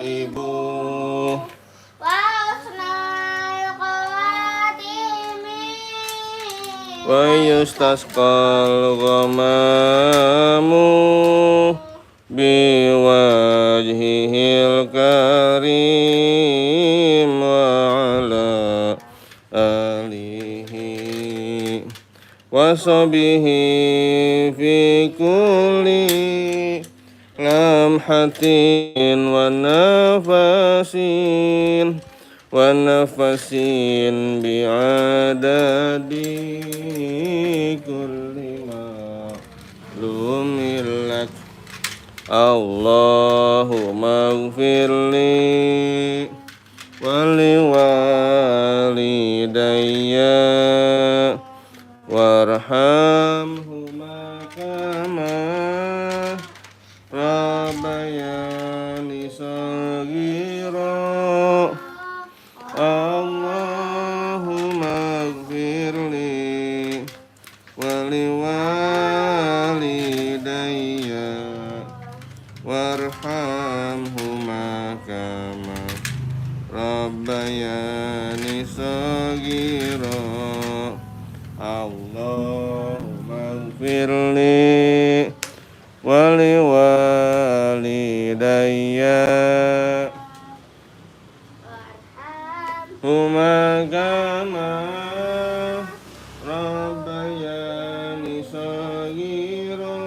ibu wa yustasqal ghamamu biwajhihil karim wa ala alihi wa sahbihi fi kulli lamhatin wa nafasin bi'adadi kulli ma'lumin lak. Allahumma ighfirli wali walidayya warhamhuma kama rabbayani shaghira. Allahumma ighfirli wali walidayya warhamhuma kama rabbayani shaghira. Allahumma ighfirli wali walidayya huma kama rabbayani shaghira.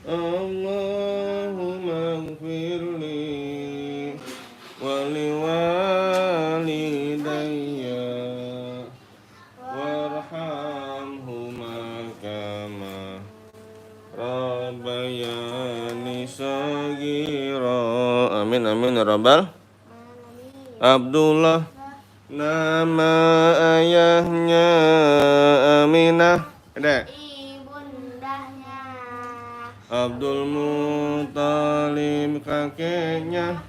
Allahumma ighfirli wali walidayya warhamhuma kama rabbayani shaghira. Amin amin ya rabbal. Abdullah nama ayahnya Aminah, ibundahnya Abdul Muthalib kakeknya,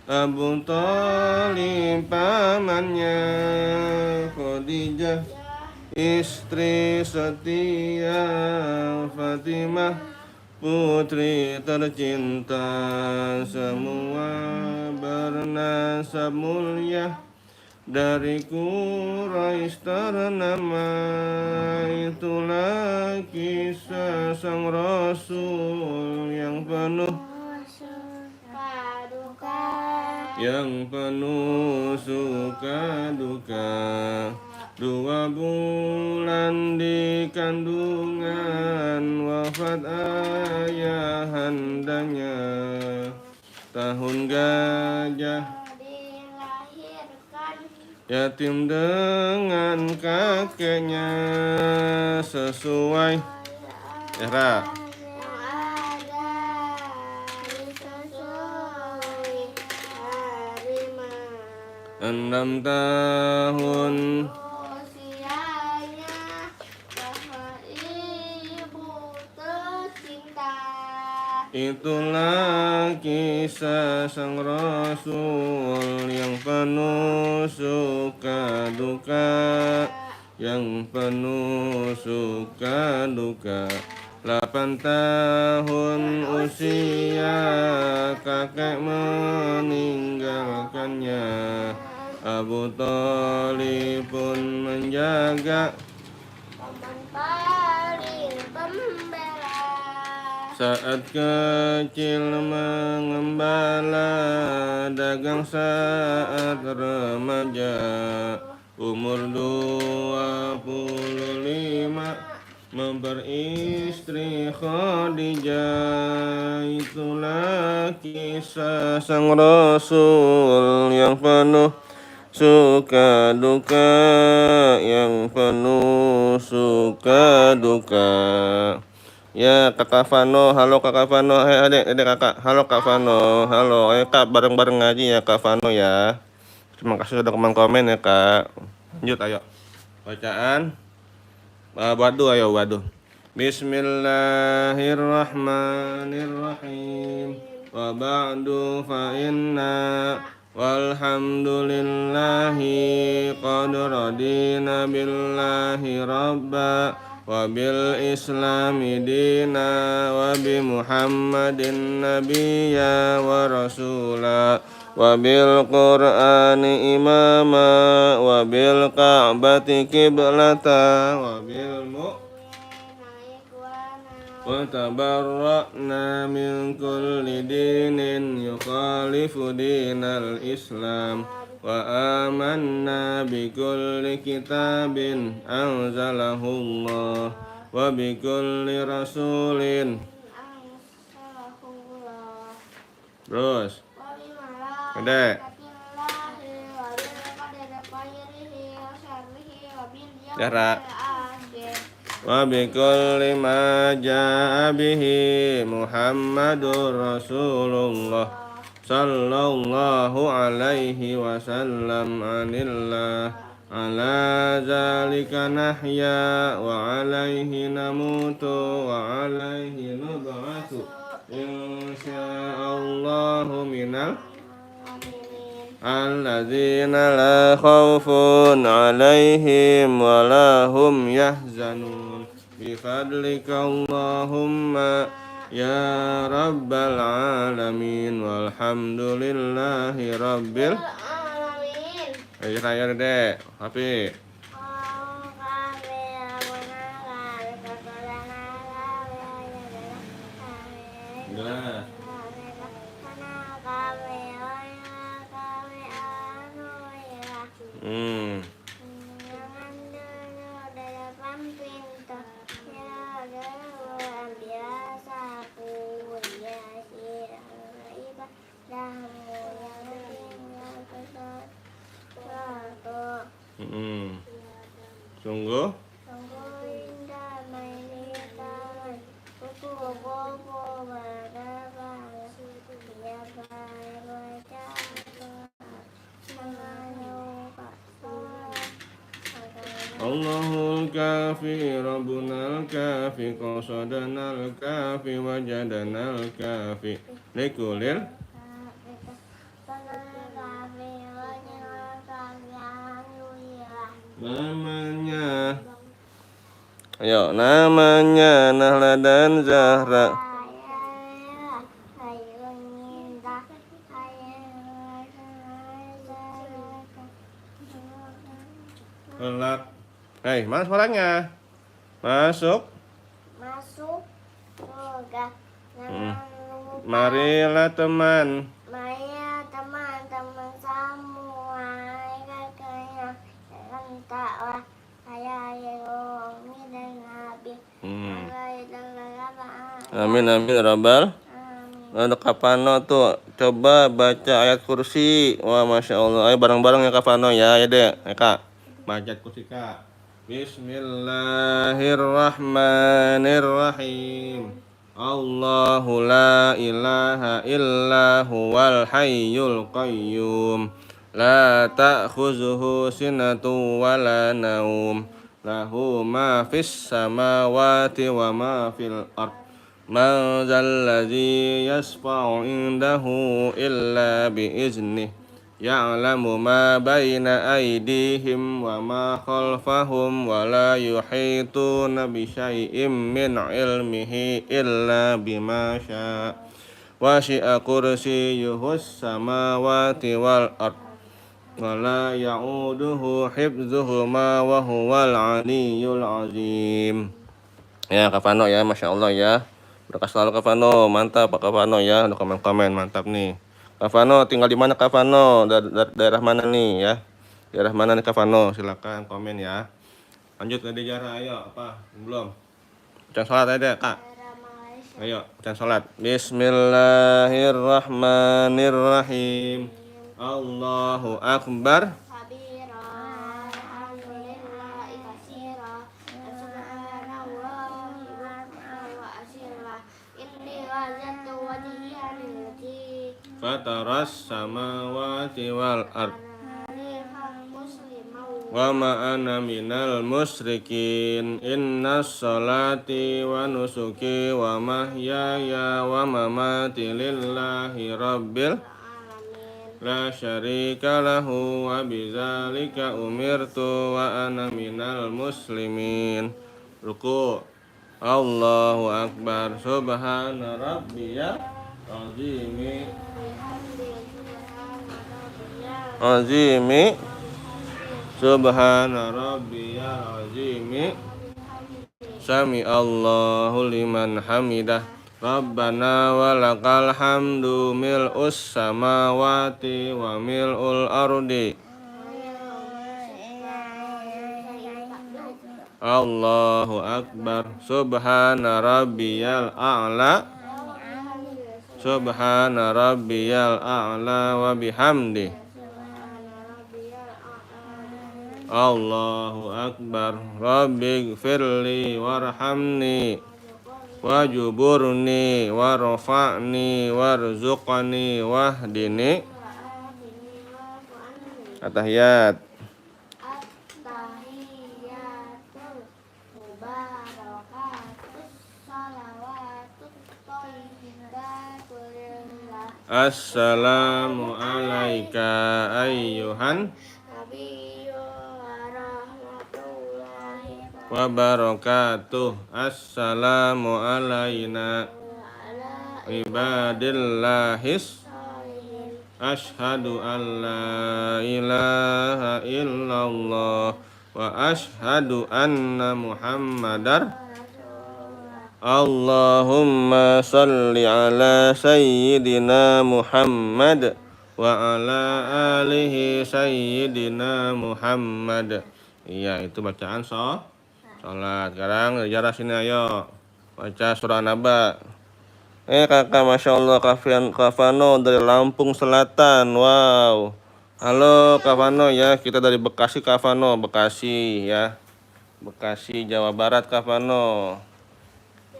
Abu Thalib pamannya, Khadijah istri setia, Fatimah putri tercinta, semua bernasab mulia, dari Quraisy ternama. Itulah kisah sang Rasul yang penuh suka duka, suka duka. 2 bulan di kandungan, wafat ayahandanya. Tahun gajah dilahirkan yatim dengan kakeknya, sesuai Ra. yang ada disusui harimau. 6 tahun Usianya bahwa ibu tercinta. itulah kisah sang Rasul yang penuh suka duka, yang penuh suka duka. 8 tahun usia kakek meninggalkannya, Abu Thalib pun menjaga. Paman paling pembela, Saat kecil mengembala, dagang saat remaja, umur 25 memperistri Khadijah. Itulah kisah sang Rasul yang penuh suka duka, yang penuh suka duka. Ya kakak Fano, halo kakak Fano, adik kakak, halo kak Fano, halo, ayo kak bareng-bareng ngaji ya kak Fano ya. Terima kasih sudah komen ya kak. Lanjut ayo bacaan. Waduh ayo waduh. Bismillahirrahmanirrahim. Wa ba'du fa inna walhamdulillahi qad radina billahi rabba wa bil islami dina wa bi muhammadin nabiyya wa rasula wa bil qur'ani imama wa bil ka'bati qiblata wa bil wa tabarra'na min kulli dinin yukhalifu dinal islam wa amanna bi kulli kitabin anzalahu Allah wa bi kulli rasulin. Terus Gede. Jarak. Wa bi kulli ma jaa bihi Muhammadur Rasulullah sallallahu alaihi wasallam anillah ala zalika nahya wa alaihi namutu wa alaihi nub'atsu insyaallahu minal alladzina la khaufun alaihim wa la hum yahzanun bifadlika Allahumma ya rabbal alamin walhamdulillahi rabbil alamin. Ayo raya Dek, Hafi. Jelas. Sungguh Allahul kafi Rabbunal kafi qasadanal kafi wajadanal kafi likulil namanya. Ayo, namanya Nahla dan Zahra. Kelak. Hei, mana suaranya? Masuk. Masuk surga. Marilah teman. Maya teman-teman semua kakaknya takwa saya yang dan Nabi. Amin amin Rabbal. Ada Kafano tuh, coba baca ayat kursi. Wah masya Allah. Ayo bareng-bareng ya Kafano ya, ya deh, Kak. Baca ayat kursi Kak. Bismillahirrahmanirrahim. Allahu la ilaha illa huwal hayyul qayyum. La ta'khuzuhu sinatu wa la naum. Lahu ma fis samawati wa ma fil ard. Man zalladzi yasfa'u indahu illa biiznih. Ya'lamu ma baina aydihim wa ma khalfahum wa la yuhituna bi syai'im min ilmihi illa bima syaa. Wasi'a kursiyyuhus samawati wal ard wa la ya'uduhu hifdzuhuma wa huwal aliyyul azim. Ya Kafano ya, masya Allah ya. Berkah selalu Kafano, mantap Pak Kafano ya. Udah komen-komen mantap nih. Kafano tinggal di mana Kafano? Daerah mana nih ya? Daerah mana nih Kafano? Silakan komen ya. Lanjut ke Dejara, ayo apa? Belum? Bacaan salat aja Kak. Ayo, bacaan salat. Bismillahirrahmanirrahim. Allahu akbar. Fataras samawati wal ard wa ma ana minal musyrikin. Innas salati wa nusuki wa mahyaya wa mamati lillahi rabbil la syarika lahu wa bidzalika umirtu wa ana minal muslimin. Ruku. Allahu akbar. Subhana rabbiyal azimi. Azimi. Subhana rabbiyal azimi. Sami Allahu liman hamidah. Rabbana walakal hamdu mil'us samawati wa mil'ul ardi. Allahu akbar. Subhana rabbiyal a'la. Subhana rabbiyal a'la wa bihamdi. Allahu akbar. Rabbighfirli warhamni wajuburni warfa'ni warzuqni wahdini. At-tahiyat. At-tahiyatul mubarakatus shalawatut thayyibatul lillah. Assalamu alayka ayyuhan Nabiyyu warahmatullahi wabarakatuh. Assalamu alayna wabarakatuh. ibadillahis. Ashhadu an la ilaha illallah wa ashhadu anna muhammadar. Allahumma salli ala sayyidina Muhammad wa ala alihi sayyidina Muhammad. Iya, itu bacaan salat. Sekarang jarak sini, ayo baca surah Naba. Kakak, Masya Allah, Kak Fano dari Lampung Selatan. Wow. Halo Kak Fano ya, kita dari Bekasi Kak Fano, Bekasi ya. Bekasi, Jawa Barat Kak Fano.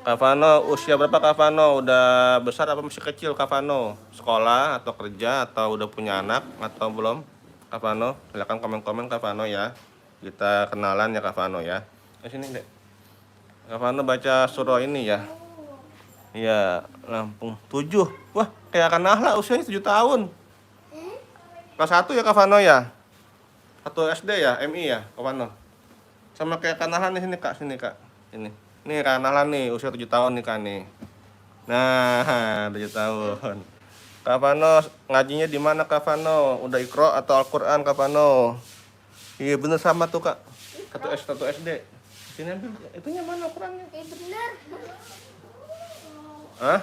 Kak Fano, usia berapa Kak Fano? Udah besar apa masih kecil Kak Fano? Sekolah atau kerja atau udah punya anak atau belum? Kak Fano, silakan komen-komen Kak Fano ya. Kita kenalan ya Kak Fano ya. Sini dek. Kak Fano baca surah ini ya. Iya, Lampung 7. Wah, kayak Kak Nahla usianya 7 tahun. Kelas 1 ya Kak Fano ya? 1 SD ya, MI ya Kak Fano? Sama kayak Kak Nahla nih, sini Kak, sini Kak. Ini. Nih Kak Nahla nih, usia 7 tahun nih Kak nih. Nah, 7 tahun. Kak Fano ngajinya di mana Kak Fano? Udah Iqra atau Al-Qur'an Kak Fano? Iya bener sama tuh Kak. 1 SD. Sini ambil, itunya mana Al-Qur'annya? Bener. Hah?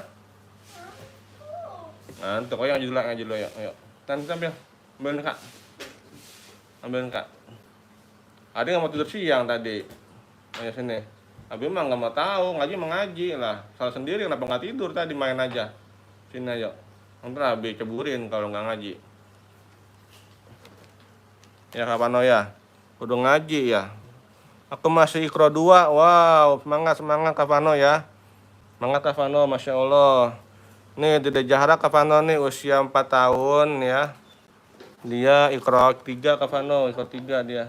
Ngantuk, ayo ngaji dulu ya. Ayo. Ambil. Ambilin Kak. Ambilin Kak. Adi nggak mau tidur siang tadi. Ayo sini. Abi mah nggak mau tahu, ngaji mengaji lah. Salah sendiri kenapa nggak tidur tadi, main aja. Sini ayo. Nanti Abi ceburin kalau nggak ngaji. Ya Kak Pano ya. Udah ngaji ya. Aku masih Iqra 2. Wow, semangat Kak Pano ya. Semangat Kak Fano, Masya Allah. Nih Dede Jahra Kak Fano nih usia 4 tahun ya. Dia Iqra 3 Kak Fano, Iqra 3 dia.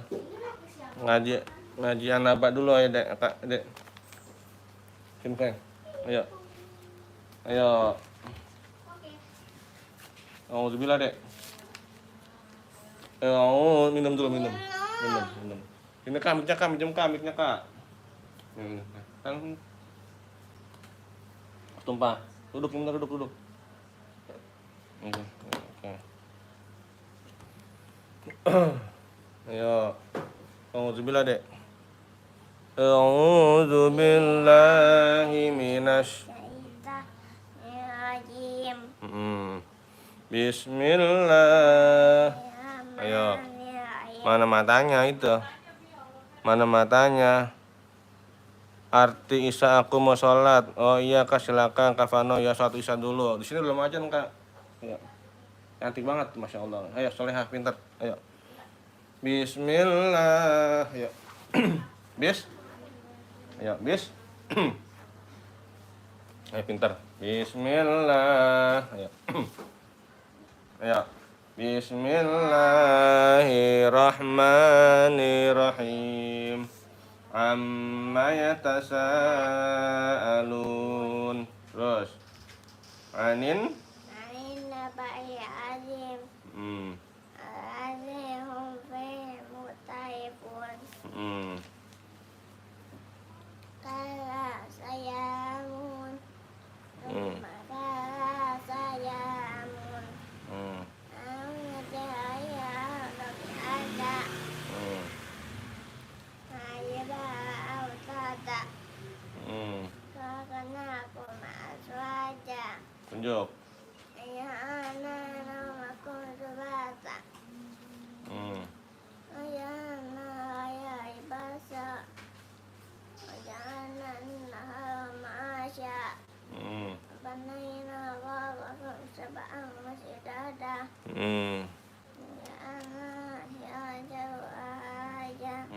Ngaji An-Naba dulu ya Dek, Kak, Dek. Sini, ayo. Ayo. Alhamdulillah Dek. Ayo, minum dulu, minum. Ini Kak, minjem Kak. Kan tumpah. Duduk. Oke. Ayo. Alhamdulillah Dek. A'udzu billahi minasy. Bismillah. Ayo. Mana matanya itu? Mana matanya? Arti Isa aku mau sholat. Oh iya Kak, silakan Kak Fano ya, sholat Isya dulu. Di sini belum aja Kak. Ayo. Cantik banget, Masya Allah. Ayo solehah, pintar. Ayo. Bismillah. Ayo. Bis. Ayo, bis. Ayo pintar. Bismillah. Ayo. Ayo. Bismillahirrahmanirrahim. Amma yatasaalun. Terus Anin nabai azim. Azim fi mutaifun. Tunjuk. Ya ana namaku subata. Ya ana ya ibasa. Ya ana ma'asya. Banaina wa sab'an masjidada. Ya ana ya jawaja.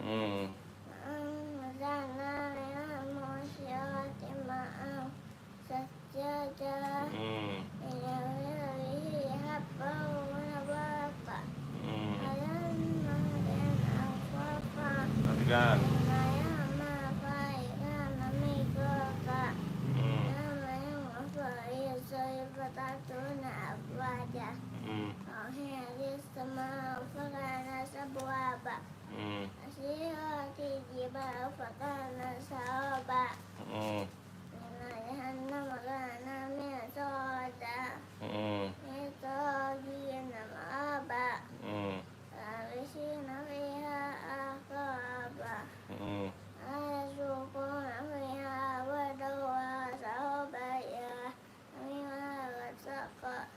Zana ya musyati ma'am sajjaja. Ya wili habba wa nabata. Alam madan afafa. Perhatikan. Ya ma fa'ikan namikoka. Ya ma yang afai sayfatatuna abwaja. Akhir sama fakana sabwaba. Asirati jibal fakana sahaba. Jahannam kana mirsada. Mitagina ma'aba. Labisina fiha ahqaba. Ayasukuna fiha wadawa sahobaya. Minha gatsaqa.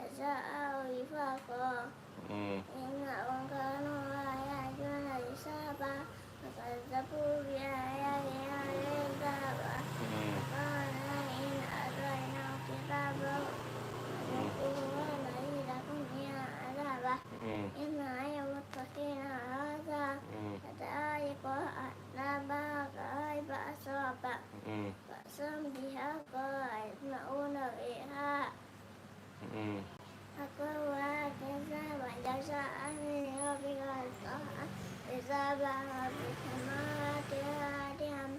Jasa'u wifaqa. Inna wangkanu ayatuna disaba. Fakadzabu biayatina lezaba. Fakana in adraina kitaba. Nakuwana ilakum ya adaba. Inna ayamuttakina hadha. Kata'iqa atlaba kaiba asaba. Fasam biha qaidma'una biha. Aku wakisa wajasa amin rabbika ta'ala. Isaba rabbika ma'atihadiham.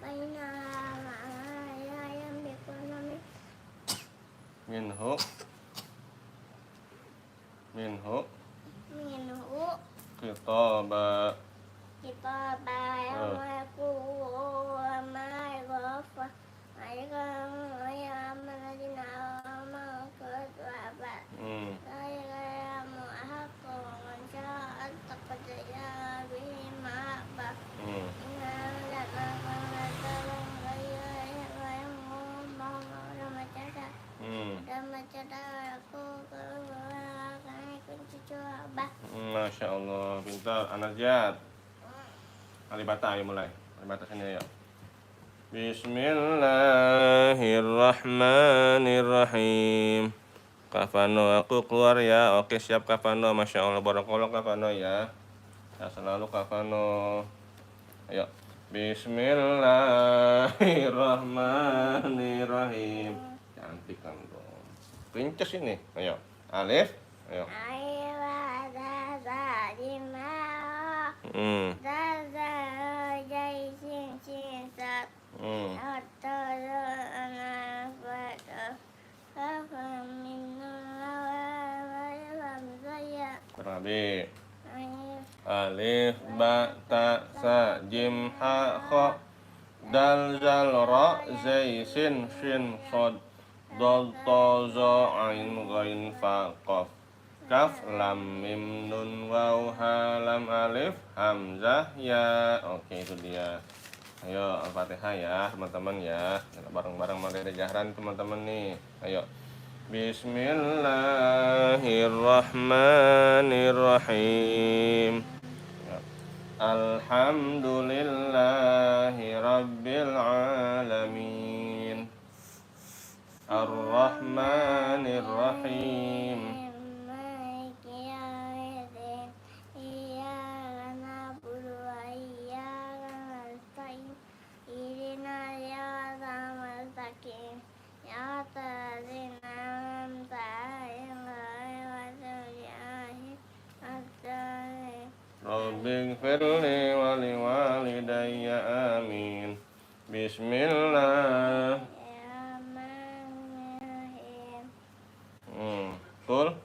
Baina ma'ayam bikunami. Minhu khitaba. Kita bayang aku mai gofa. Ayam ayam menadina mau kedua. Ayam aku mencari terpercaya bima bah. Ingat makan dalam gaya yang ngomong nama cara. Nama cara aku keluar kunci coba. Masya Allah, pintar. Anajat. Alibata, ayo mulai. Alibata sini ayo. Bismillahirrahmanirrahim. Kafano, aku keluar ya. Oke, siap Kafano. Masya Allah, barakallah Kafano ya. Ya, selalu Kafano. Ayo. Bismillahirrahmanirrahim. Cantik kan dong. Princess ini. Ayo. Alif. Ayo. Ayo ada lima. Zaza jai sing sat. Atau anak pada. Apa minum saya. Berabi. Alif ba ta sa jim ha kha dal zal ra zai sin shin shad dal ta za ain ghain fa qaf kaf lam mim nun waw ha lam alif hamzah ya. Oke, itu dia. Ayo Al-Fatihah ya teman-teman ya. Bareng-bareng materi jahran teman-teman nih. Ayo. Bismillahirrahmanirrahim. Alhamdulillahi rabbil alamin. Ar-Rahmanir-Rahim. Rabbighfirli wa liwalidayya amin. Bismillah. Betul?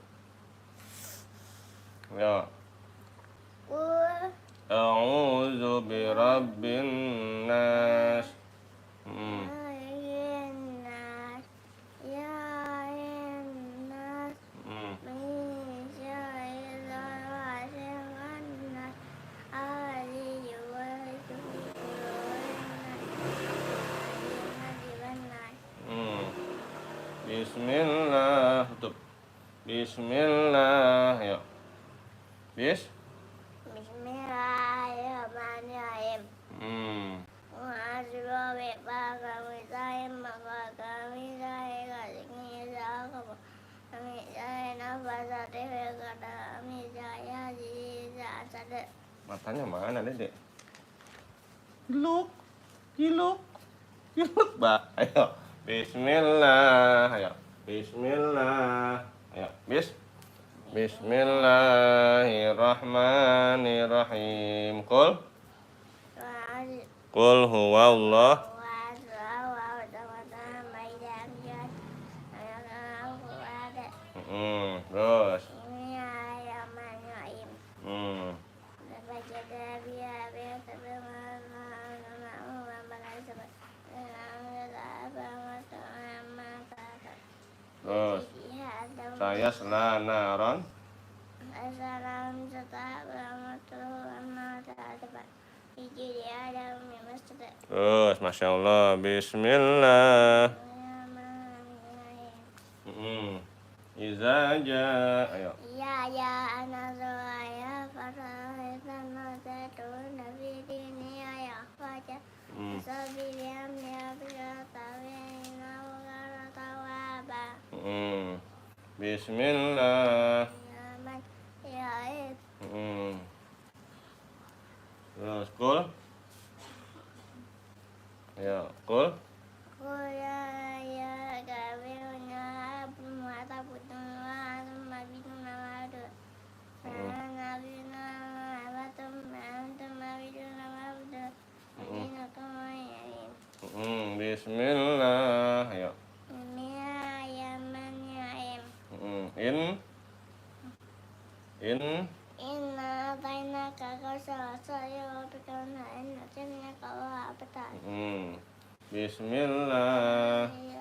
Ya. A'udzu birabbin nas. Bismillah. Tutup. Bismillah. Ayo. Bismillahirrahmanirrahim. Muhasibah bebas kami saya maka kami saya kasih saya kami saya nafas hati kata kami saya di sadar. Matanya mana, Dedek? Giluk. Ayo. Bismillah. Ayo. Bismillah. Ayo. Bismillahirrahmanirrahim. Qul huwallah. Terus. Terus. Saya selanaron. Terus, Masya Allah. Bismillah. Iza ja. Ayo. Ya anazaya faraitan nazatul nabi dini ya faja sabiyan ya bilatawina wa tawaba. Bismillah. Ya Terus qul. Ayo, qul. ya gawirnya mata putuna mabiduna madu. Nabina mabatum mabiduna mabdu. Ini kemarin. Bismillah. Ayo. Inna taina kakak saya berkata inna taina kalau apa tak? Bismillah. Ya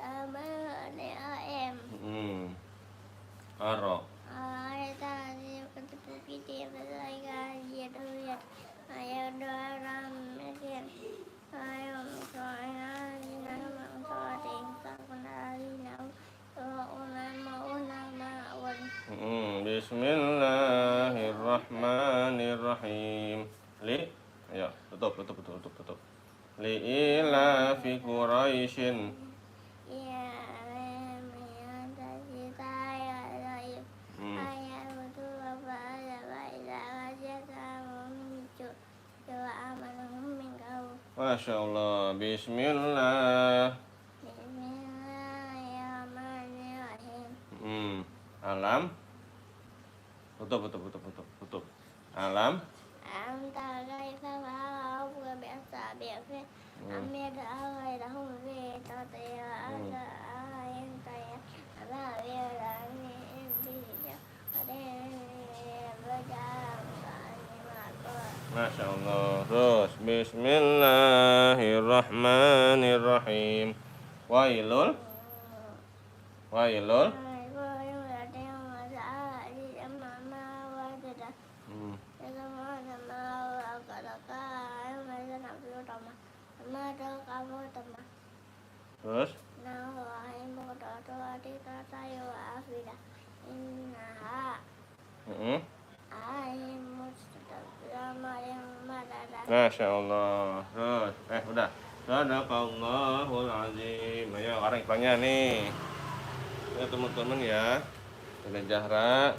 Aro. Ada tadi ketemu kita berlagak dia doyan. Ayo doa mungkin. Ayo soalnya nama soalnya tak kenal nama. Bismillahirrahmanirrahim. Ayo, tutup. Li ila fi Quraisyin. Ya, Masya Allah. Bismillah. Alam. Tutup. Alam. Masya Allah. Terus Bismillahirrahmanirrahim. Wailul. Terus Masya Allah. Terus udah. Sadaqallahul azim. Ayo sekarang iklannya nih. Ya teman-teman ya. Ada Zahra.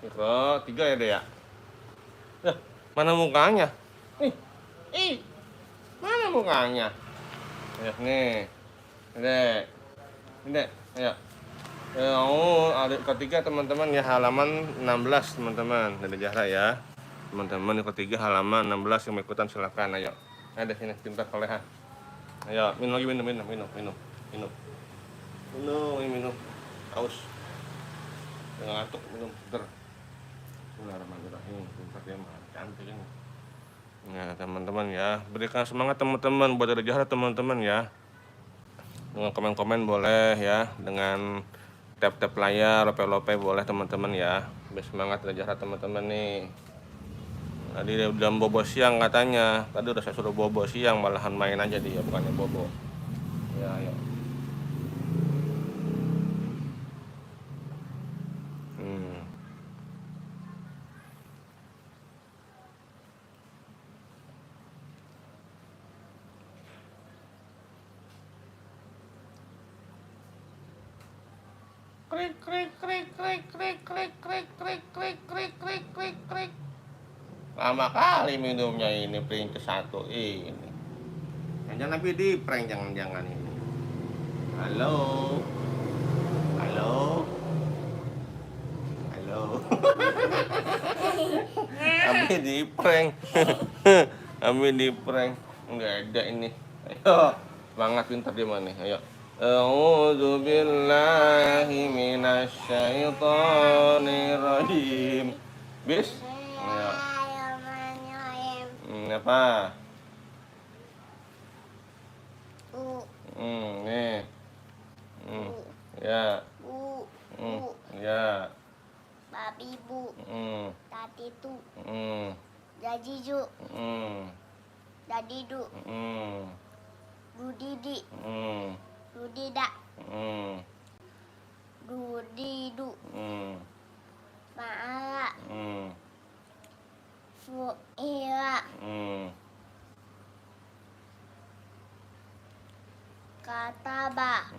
Iqra 3 ya, Dek ya. Mana mukanya? Mana mukanya? Ya nih. Dek. Ayo. Adik ketiga teman-teman ya, halaman 16 teman-teman. Ada Zahra ya. Teman-teman yang ketiga halaman 16 yang mau ikutan silakan. Ayo. Ada sini pintar koleha. Ayo, minum lagi, minum. Haus. Jangan ngantuk, minum. Bentar. Bismillahirrahmanirrahim. Pintar dia mah, cantik ini. Nah, teman-teman ya, berikan semangat teman-teman buat Ada Zahra teman-teman ya. Dengan komen-komen boleh ya, dengan tap-tap layar, lope-lope boleh teman-teman ya. Biar semangat Ada Zahra teman-teman nih. Tadi udah bobo siang katanya. Tadi udah saya suruh bobo siang, malahan main aja dia, bukannya bobo. Ya, ayo. krik krik krik krik krik krik krik krik krik krik krik krik krik. Lama kali minumnya ini prank ke satu ini. Jangan tapi di prank jangan-jangan ini. Halo. Halo. Halo. Abi di prank. Abi di prank. Enggak ada ini. Ayo. Semangat pintar di mana? Ayo. A'udzu billahi minasyaitonir rajim. Bis. Ayo. Apa? Nih. Ya. Ya. Babi bu. Tati tu. Jadi ju. Jadi du. Dudidi. Dudida. Dudidu. Maala. Fuira. Kataba.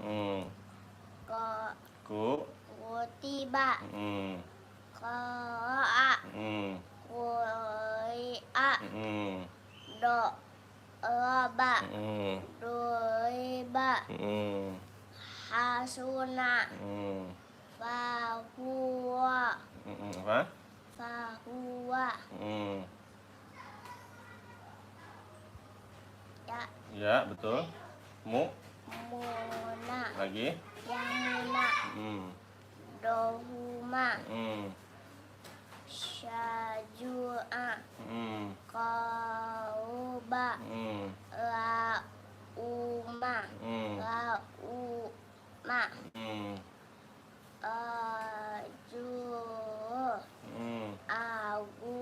Kutiba. Qara'a. Quri'a. Do'raba. Duriba. Hasuna. Fahuwa. Apa? Fahuwa. Ya. Ya, betul. Muna. Lagi. Yamuna. Dohuma. Syajua. Kauba. Lauma. Lauma. Aju. Agu.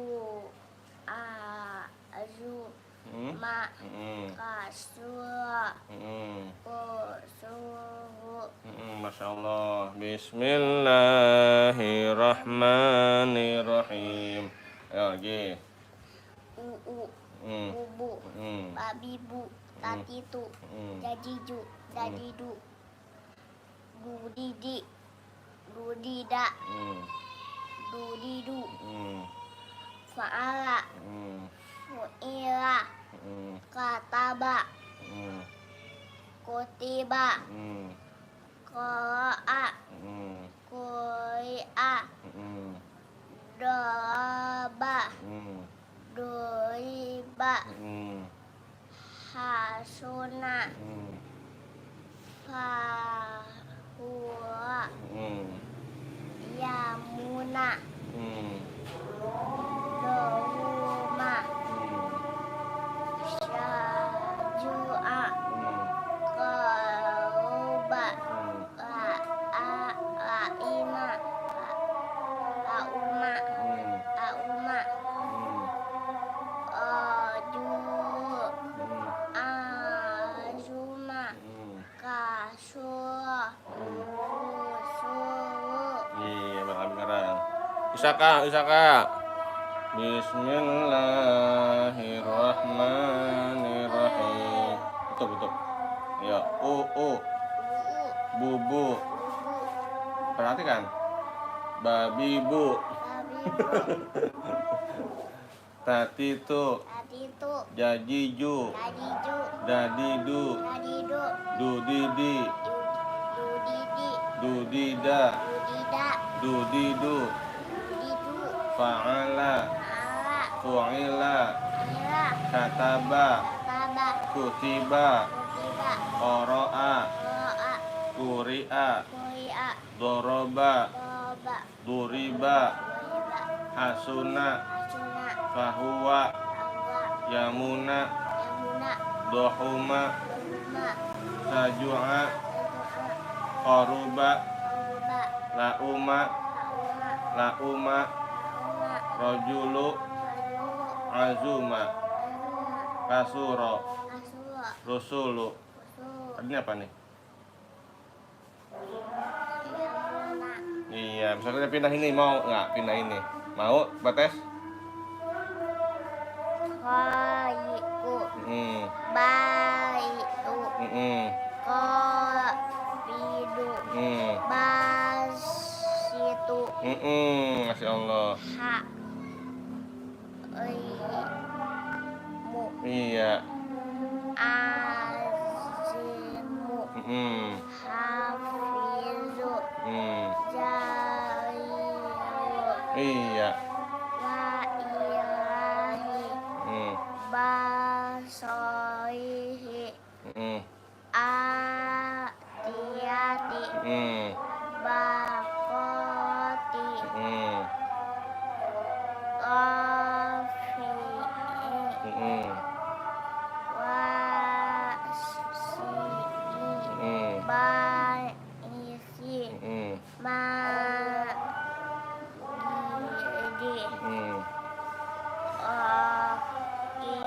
Aju. Ma. Kasur. Kusur. Masya Allah. Bismillahirrahmanirrahim. Ayo lagi. Bubu. Babi bu. Tati tu. Jadi ju. Jadi du. Dudidi. Dudida. Dudidu. Fa'ala. Fu'ila. Kataba. Kutiba. Qara'a. Quri'a. Doraba. Duriba. Hasuna. Fahuwa. Yamuna. Dohuma. Syajua. Kauba. Laima. Lauma. Lauma. Aju. Azuma. Kasur. Kusur. Iya, makan sekarang. Isaka. Bismillahirrahmanirrahim. Betul. Ya, bubu. Perhatikan. Babi bu. Tati tu. Jajiju. Dadidu. Dudidi. Dudida. Dudidu. Fa'ala. Fu'ila. Kataba. Kutiba. Qara'a. Quri'a. Doroba. Duriba. Hasuna. Fahuwa. Yamuna. Dohuma. Sajua. Qaruba. Lauma. Rojulu. Azuma. Kasuro. Rusulu. Ini apa nih? Iya, bisa kita pindah ini, mau nggak pindah ini? Mau, Bates? Khaiku. Baiku. Qabidu. Bas. Itu. Masya Allah. Mu. Iya. Azimu. Hafizu. Jalilu. Iya. La ilahi. Basoihi. Atiyati. Bakoti. Rafi'i. Wasi'i. Baisi. Magidi.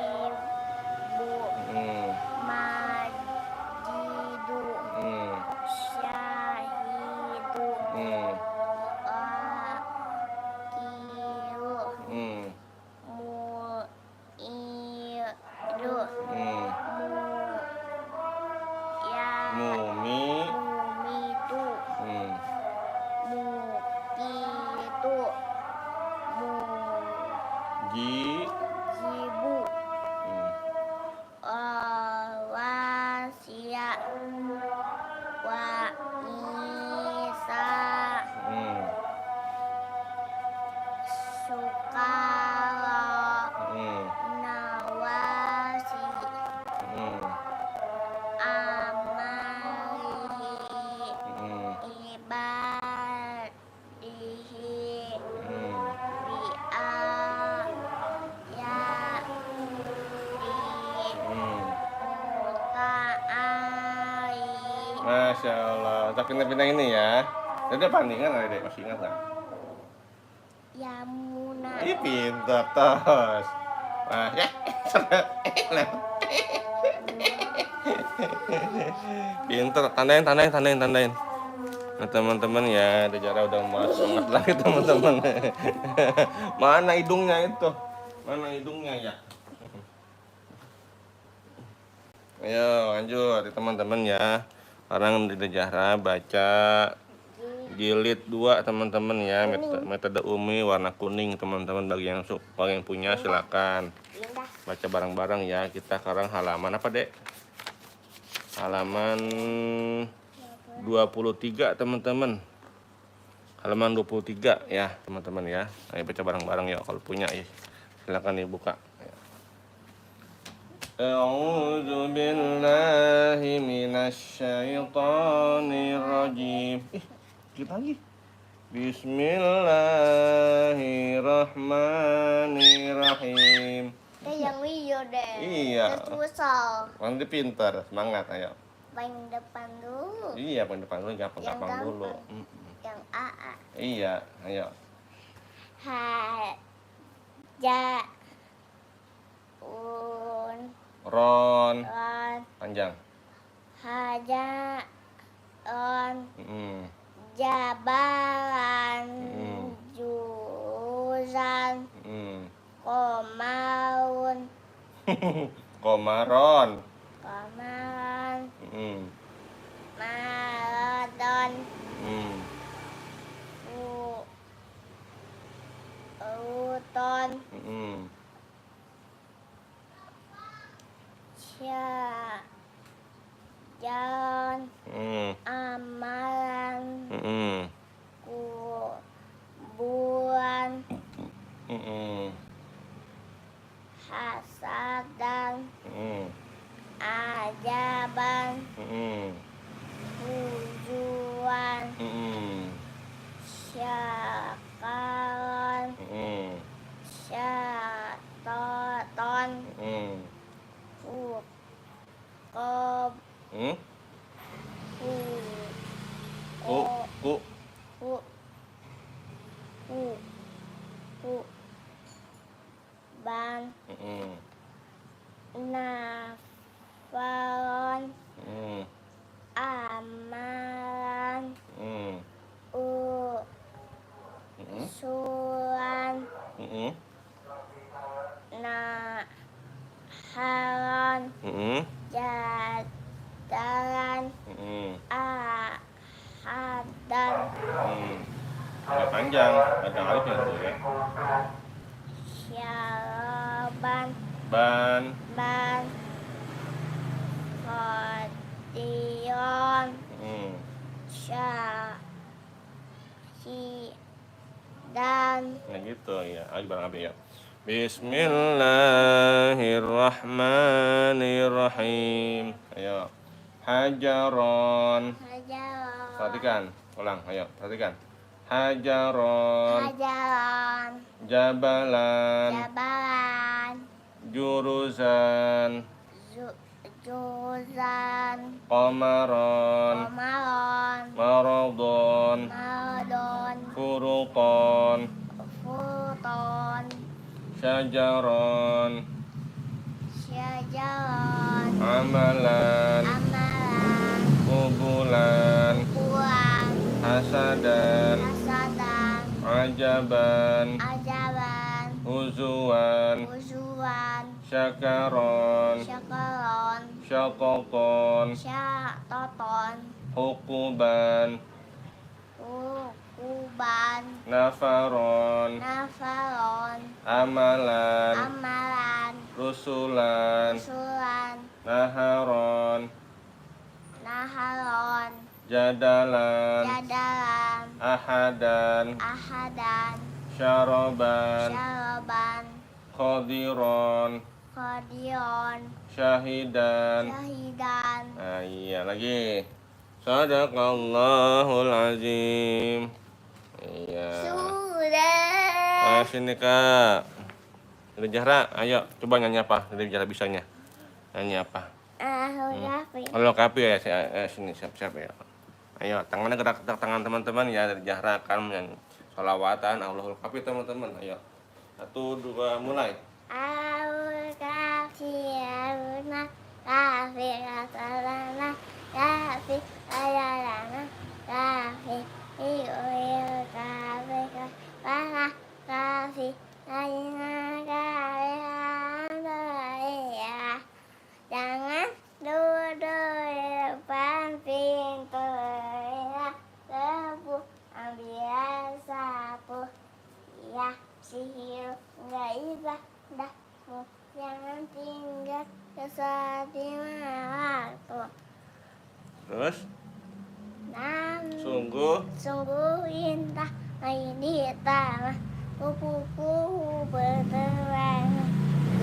Rakibu. Majidu. Syahidu. Wakilu. Mu'idu. Mumitu. Mukitu. Mujibu. Wasia. Wa isa. Sukara. Nawasi. Amalihi. Ibadihi. Masya Allah. Tak pindah-pindah ini ya. Jadi apa nih? Ingat nggak, Dek? Masih ingat nggak? Yamuna. Ih, pintar tos. Nah, ya. Pintar. Tandain. Nah, teman-teman ya, Dejara udah mau semangat lagi teman-teman. Mana hidungnya itu? Mana hidungnya ya? Ayo lanjut teman-teman ya. Sekarang Dejara baca jilid 2 teman-teman ya. Metode Umi warna kuning teman-teman. Bagi yang punya silakan baca bareng-bareng ya. Kita sekarang halaman apa, Dek? Halaman 23 teman-teman. Halaman 23 ya teman-teman ya. Ayo baca bareng-bareng ya kalau punya ya. Silakan dibuka. A'udzu billahi minasy syaithanir rajim. Lagi. Bismillahirrahmanirrahim. Yang video deh. Iya. Susah. Nanti pintar, semangat ayo. Paling depan dulu. Iya, paling depan dulu, gampang dulu. Yang A. Iya, ayo. Ja. Ron. Panjang. Haja. Jabalan. Juzan. Komaun. Komaron. Maradon. Uton. Jalan. Amalan. Kubuan. Hasadan. Ajaban. Tujuan. Syakaran. Syatoton. Kob. Ban. Nafaron. Amalan. Usulan. Naharan. Jadalan. Ahadan. Agak panjang, ada alifnya tuh ya. Syaraban Ban, ban Khodiron hmm. Syahidan. Nah gitu ya, alif barang abi ya. Bismillahirrahmanirrahim. Ayo. Hajaron. Hajaron Perhatikan, ulang, ayo, perhatikan. Hajaron, Hajaron jabalan, Jabalan juruzan, Juzan qamaron, Komaron maradon, Marodon furqan, Futon syajaron, Syajaron amalan, Amalan kubulan, Puan hasadan, Hasadan ajaban, Ajaban huzuan, Usuan syakaron, Syakaron syakokon, Syatoton hukuban, Ukuban nafaron, Nafaron amalan, Amalan rusulan, Usulan naharon, Naharon jadalan, Jadalan ahadan, Ahadan syaraban, Syaraban khodiron, Khodion syahidan. Syahidan. Nah, iya lagi. Sadaqallahul azim. Iya. Sudah. Sini Kak. Dari Zahra, ayo coba nyanyi apa? Dari Zahra bisanya. Nyanyi apa? Halo Kapi ya, sini siap-siap ya. Ayo, tangannya gerak-gerak tangan teman-teman ya, dari Zahra akan menyanyi sholawatan Allahul Kafi teman-teman. Ayo. 1, 2, mulai. Allahul Kafi Aruna Kafi Kasalana Kafi Ayalana Kafi Iuil Kafi Kafana Kafi Ayina Kafi Andoya. Jangan duduk di depan pintu ya, lembu ambil sapu ya, sihir nggak ibadahmu, jangan tinggal sesuatu waktu. Terus, Sungguh indah main di taman, kupu-kupu berterbangan,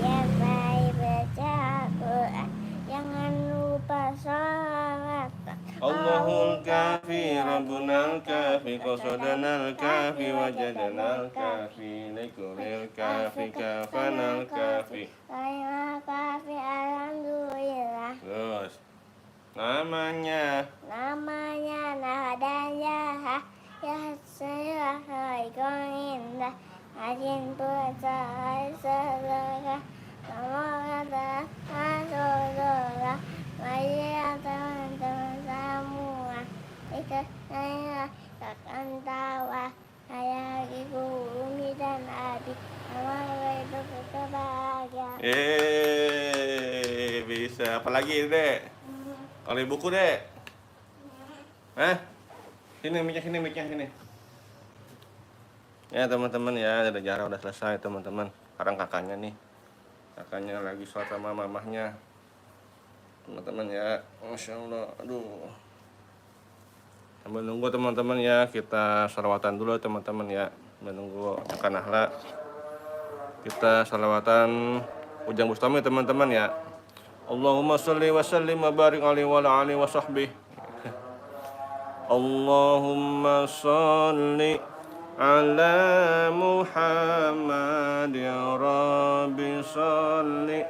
ya baik baca Quran, jangan lupa sholat. Allahul Kafi, Rabbunal Kafi, Qasadanal Kafi, Wajadanal Kafi, Likulil Kafi, Kafanal Kafi. Terima kasih, alhamdulillah. Terus, namanya Nadanya ya saya indah, rajin puasa sedekah, nomor kata saudara, mari teman-teman semua, ikut saya takkan tawa, saya ibu umi dan adik, sama itu kebahagiaan. Bisa. Apalagi Dek? Kalau buku Dek? Sini mic-nya. Ya teman-teman ya, dari Zahra udah selesai teman-teman. Sekarang kakaknya nih. Kakaknya lagi sholat sama mamahnya. Teman-teman ya, Masya Allah. Aduh. Sambil nunggu teman-teman ya, kita sholawatan dulu teman-teman ya. Menunggu akan akhlak. Kita sholawatan Ujang Bustami teman-teman ya. Allahumma sholli wa sallim wa barik alaihi wa ala alihi wa sahbihi. Allahumma sholli ala Muhammad ya Rabbi sholli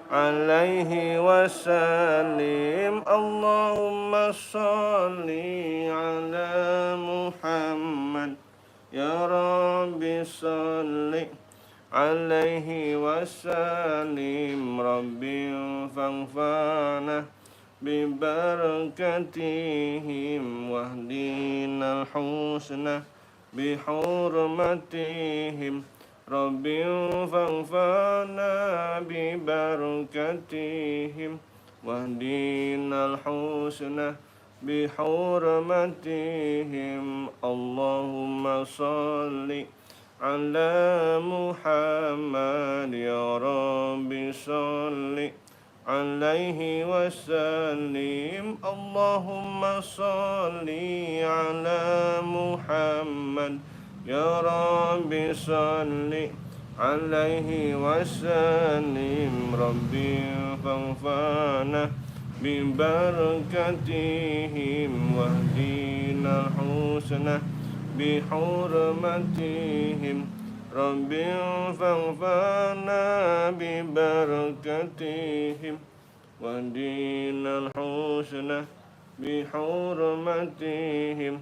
alaihi wa sallim. Allahumma sholli ala Muhammad ya Rabbi sholli alaihi wa sallim. Rabbi fanfa'na bibarakatihim wahdinal husna bihurmatihim. Rabbi fanfa'na bibarakatihim wahdinal husna بحرمتهم اللهم صل على محمد يا رب صل عليه وسلم اللهم صل على محمد يا رب صل عليه وسلم ربي فانفعنا ببركتهم واهدنا الحسنى بحرمتهم رب فانفعنا ببركتهم واهدنا الحسنى بحرمتهم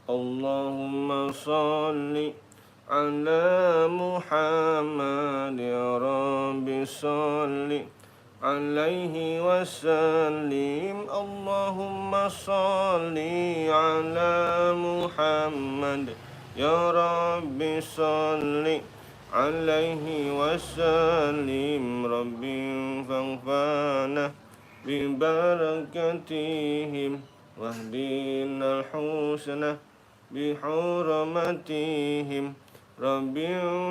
اللهم صل على محمد يا رب صل عليه وسلم اللهم صل على محمد يا رب صل عليه وسلم رب فانفعنا ببركتهم واهدنا الحسنى بحرمتهم رب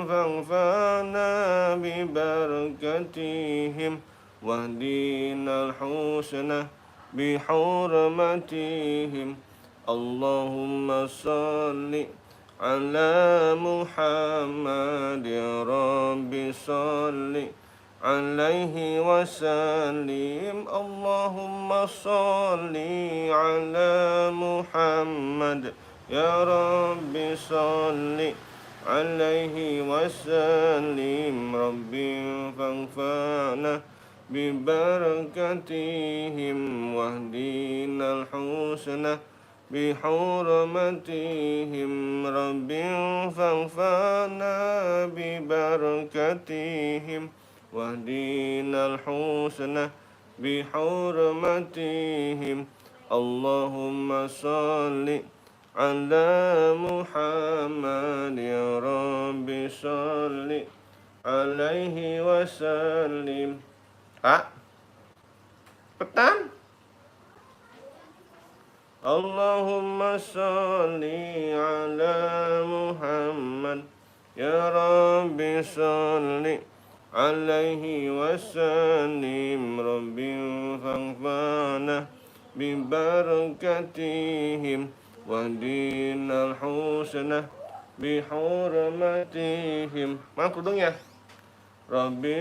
فانفعنا ببركتهم واهدنا الحسنى بحرمتهم اللهم صل على محمد يا رب صل عليه وسلم اللهم صل على محمد يا رب صل عليه وسلم رب فانفعنا ببركتهم واهدنا الحسنى بحرمتهم رب فانفعنا ببركتهم واهدنا الحسنى بحرمتهم اللهم صل على محمد يا رب صل عليه وسلم petan Allahumma salli ala Muhammad ya Rabbi salli alaihi wasallim Rabbi fangfana bibarakatihim wahdinal husna bihurmatihim. Mana kerudungnya? Rabbi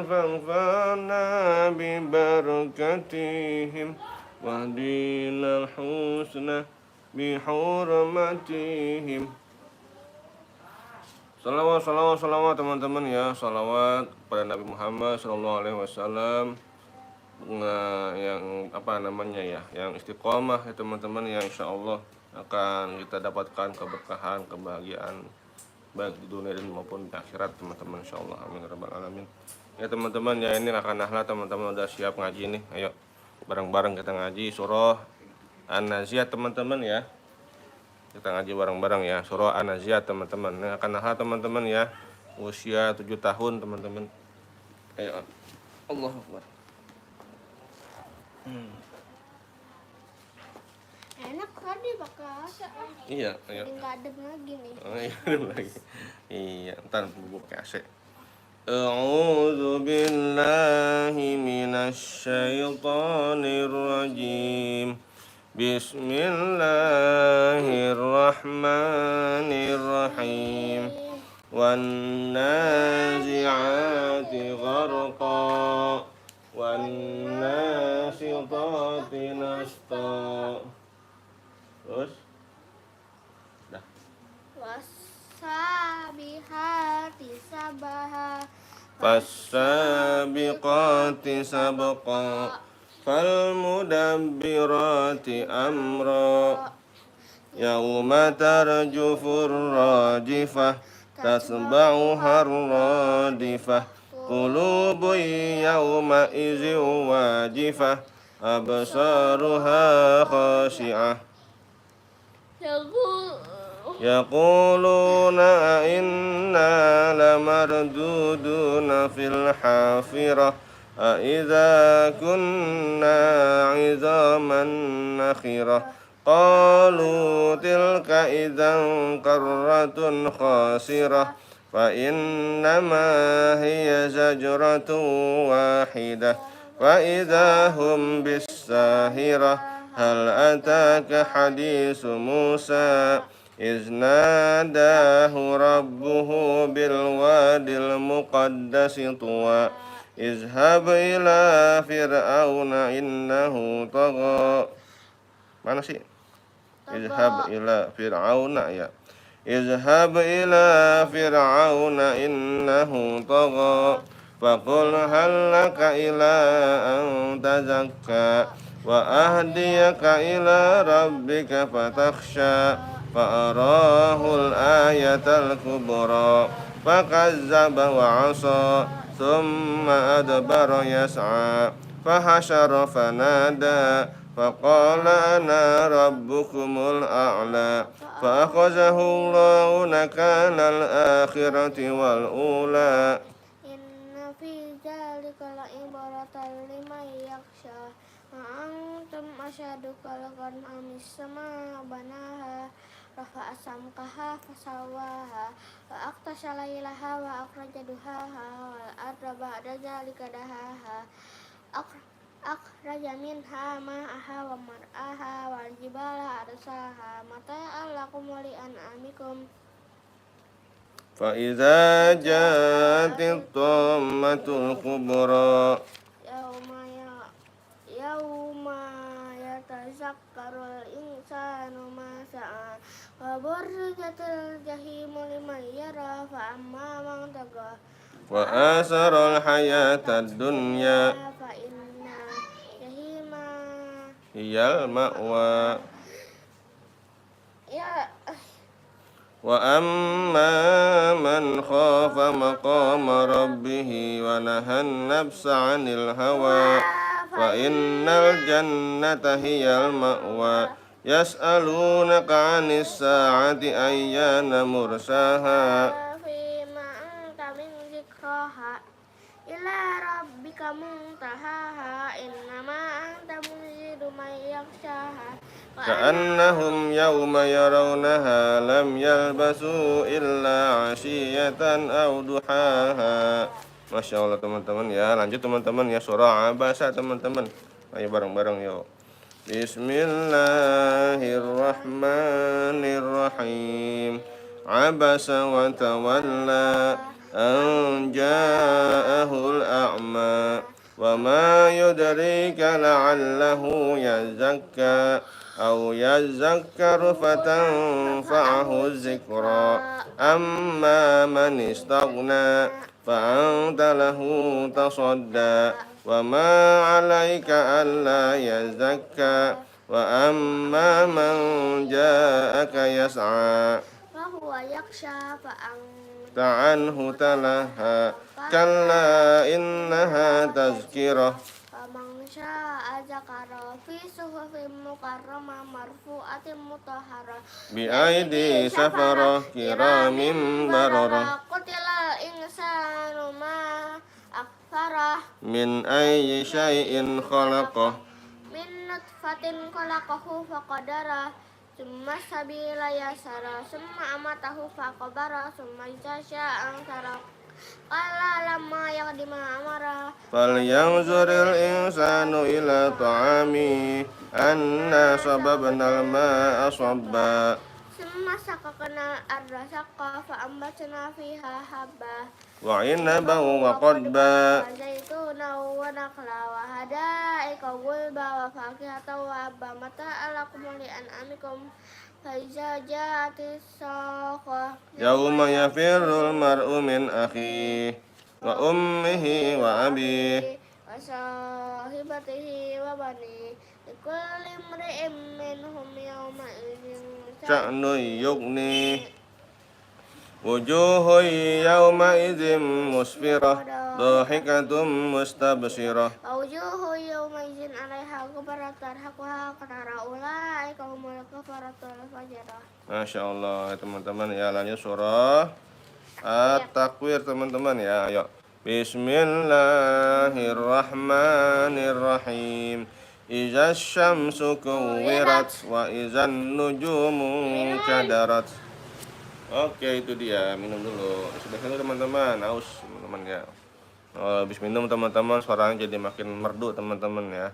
fangfana bibarakatihim wahdinal husna bihurmatihim. Salawat teman-teman ya, salawat pada Nabi Muhammad SAW. Yang yang istiqomah ya teman-teman, yang insya Allah akan kita dapatkan keberkahan, kebahagiaan baik di dunia dan maupun di akhirat teman-teman, insya Allah, amin rabbal alamin. Ya teman-teman ya, ini akan nahla teman-teman udah siap ngaji nih, ayo bareng-bareng kita ngaji surah An-Naziat teman-teman ya. Kita ngaji bareng-bareng ya surah An-Naziat teman-teman. Ini akan nahla teman-teman ya, usia 7 tahun teman-teman. Ayo, Allahu Akbar. Enak kan dia pakai asa. Iya, ayo. Nggak adem lagi nih. Oh iya, adem lagi. Iya, ntar bubuk pakai AC. A'udzu billahi minasy syaithanir rajim. Bismillahirrahmanirrahim. Wan nazi'ati gharqa wan nasitati nasta. Terus dah. Wasabihati sabaha. Fassabiqati sabqa. Falmudabbirati amra. Yauma tarjufur rajifah. Tasba'uhar radifah. Qulubun yawma izin wajifah. Absaruha khashi'ah. Yaquluna inna lamarduduna fil hafirah. أإذا كنا عظاما نخرة قالوا تلك إذا كرة خاسرة فإنما هي زجرة واحدة فإذا هم بالساهرة هل أتاك حديث موسى إذ ناداه ربه بالواد المقدس طوى اذهب إلى فرعون إنه طغى. Mana sih? Izhab ila fir'auna ya. Izhab ila fir'auna innahu tagha. Faqul hal laka ila an tazakka wa ahdiyaka ila rabbika fatakhsha. Fa'arahul ayatal kubra. Fakazzaba wa asa. Thumma adbara yas'a. Fahashara fanada. فقال أنا ربكم الأعلى فأخذه الله نكال الآخرة والأولى إن في ذلك لعبرة لمن يخشى أأنتم أشد خلقا أم السماء بناها رفع سمكها فسواها وأغطش ليلها وأخرج ضحاها والأرض بعد ذلك دحاها أخرج منها ماءها ومرعاها والجبال أرساها متاعا لكم ولأنعامكم فإذا جاءت الطامة الكبرى يوم يتذكر الإنسان ما سعى وبرزت الجحيم لمن يرى فأما من طغى وآثر الحياة الدنيا فإن الجحيم هي المأوى وأما من خاف مقام ربه ونهى النفس عن الهوى فإن الجنة هي المأوى يسألونك عن الساعة أيان مرساها فيما أنت من ذكراها إلى ربك منتهاها إنما أنت منذر من يخشاها كأنهم يوم يرونها لم يلبسوا إلا عشية أو ضحاها. Masya Allah teman-teman ya. Lanjut teman-teman ya, surah Abasa teman-teman. Ayo bareng-bareng yuk. Bismillahirrahmanirrahim. Abasa wa tawalla an ja'ahul a'ma wa ma yudrika la'allahu yazakka أو يذكر فتنفعه الذكرى أما من استغنى فأنت له تصدى وما عليك ألا يزكى وأما من جاءك يسعى فهو يخشى فأنت عنه تلهى كلا إنها تذكرة فمن شاء ذكره في صحف مكرمة مرفوعة مطهرة بأيدي سفرة كرام بررة قتل الإنسان ما أكفره من أي شيء خلقه من نطفة خلقه فقدره ثم السبيل يسره ثم أماته فأقبره ثم إذا شاء أنشره قال لما يقض ما أمره فلينظر الإنسان إلى طعامه أنا صببنا الماء صبا ثم سققنا الأرض سقا فأنبتنا فيها حبا وعنبا وقضبا وزيتونا ونخلا وحدائق غلبا وفاكهة وأبا متاعا لكم ولأنعامكم فإذا جاءت الصاخة يوم يفر المرء من أخيه وأمه وأبيه وصاحبته وبنيه لكل امرئ منهم يومئذ شأن يغنيه وجوه يومئذ مسفرة ضاحكة مستبشرة ووجوه يومئذ عليها غبرة ترهقها قترة أولئك هم الكفرة الفجرة. Masya Allah teman-teman ya. Lanjut surah At-Takwir teman-teman ya. Ayo Bismillahirrahmanirrahim. Iza syamsu kuwirat wa izan nujumu kadarat. Oke, itu dia. Minum dulu. Sudah dulu teman-teman. Haus teman-teman ya. Habis minum teman-teman suaranya jadi makin merdu teman-teman ya.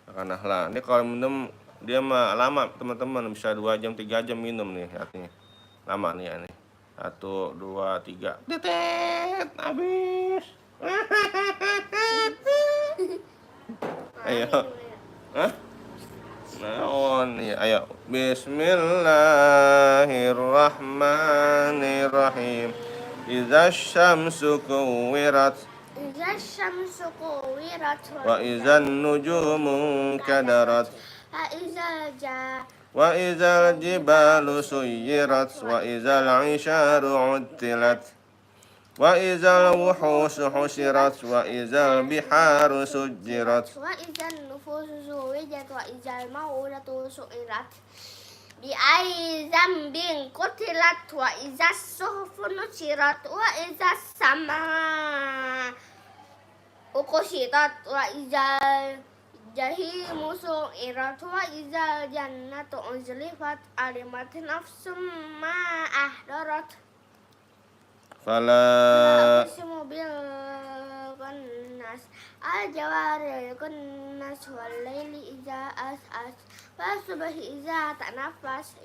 Karena lah. Ini kalau minum dia mah lama teman-teman, bisa 2 jam 3 jam minum nih artinya. Lama nih ya nih. 1 2 3. Tetet habis. Ayo. Hah? Naon ya, ayo. Bismillahirrahmanirrahim. Iza syamsu kuwirat Iza syamsu kuwirat wa izan nujumu kadarat wa iza wa izal jibalu suyirat wa izal isyaru uttilat wa izal wuhushu husyirat wa izal biharu sujjirat wa izan nufusu zuwijat wa izal mau'udatu su'irat bi ai zambin qutilat wa izas suhufu nusirat wa izas sama uqsitat wa izal jahimu su'irat wa izal jannatu uzlifat alimat nafsum ma ahdarat fala aqsimu bil qannas al jawaril qannas wal laili iza as'as wa subhi iza tanafas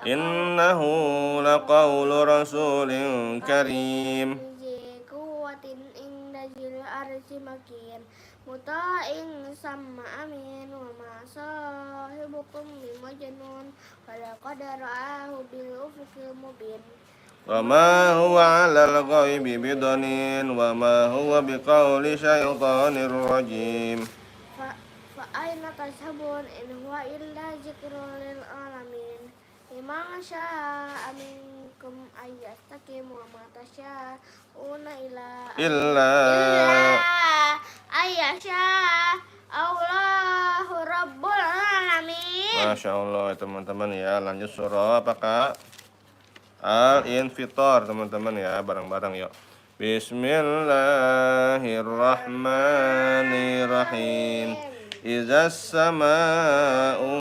innahu laqawlu rasulin karim zi quwwatin inda zil arsi makin muta'in sama amin wa ma sahibukum bimajnun walaqad ra'ahu bil ufuqil mubin wa ma huwa 'alal ghaibi bidanin wa ma huwa biqauli syaitanir rajim fa aina tashabun in huwa illa zikrun lil alamin liman syaa minkum ayyastakim wa ma tasyauna illa ayyasha Allahu rabbul alamin. Masya Allah teman-teman ya. Lanjut surah apakah? Al-Infitar teman-teman ya, bareng-bareng yuk. Bismillahirrahmanirrahim. Izas sama'u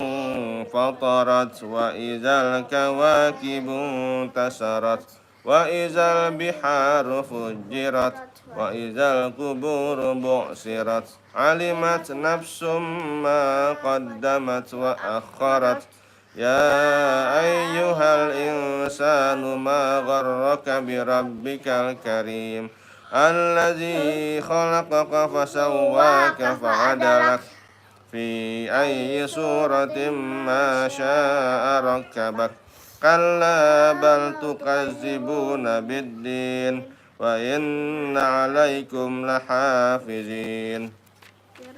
fatarat wa izal kawakibu tasarat wa izal biharu fujirat wa izal kuburu bu'sirat alimat nafsum ma qaddamat wa akharat ya ayyuhal insanu ma gharraka birabbikal karim alladzi khalaqaka fasawwaka fa'adalak fi ayyi suratin ma syaa rakkabak kalla bal tukazzibuna biddin wa inna 'alaikum lahafizin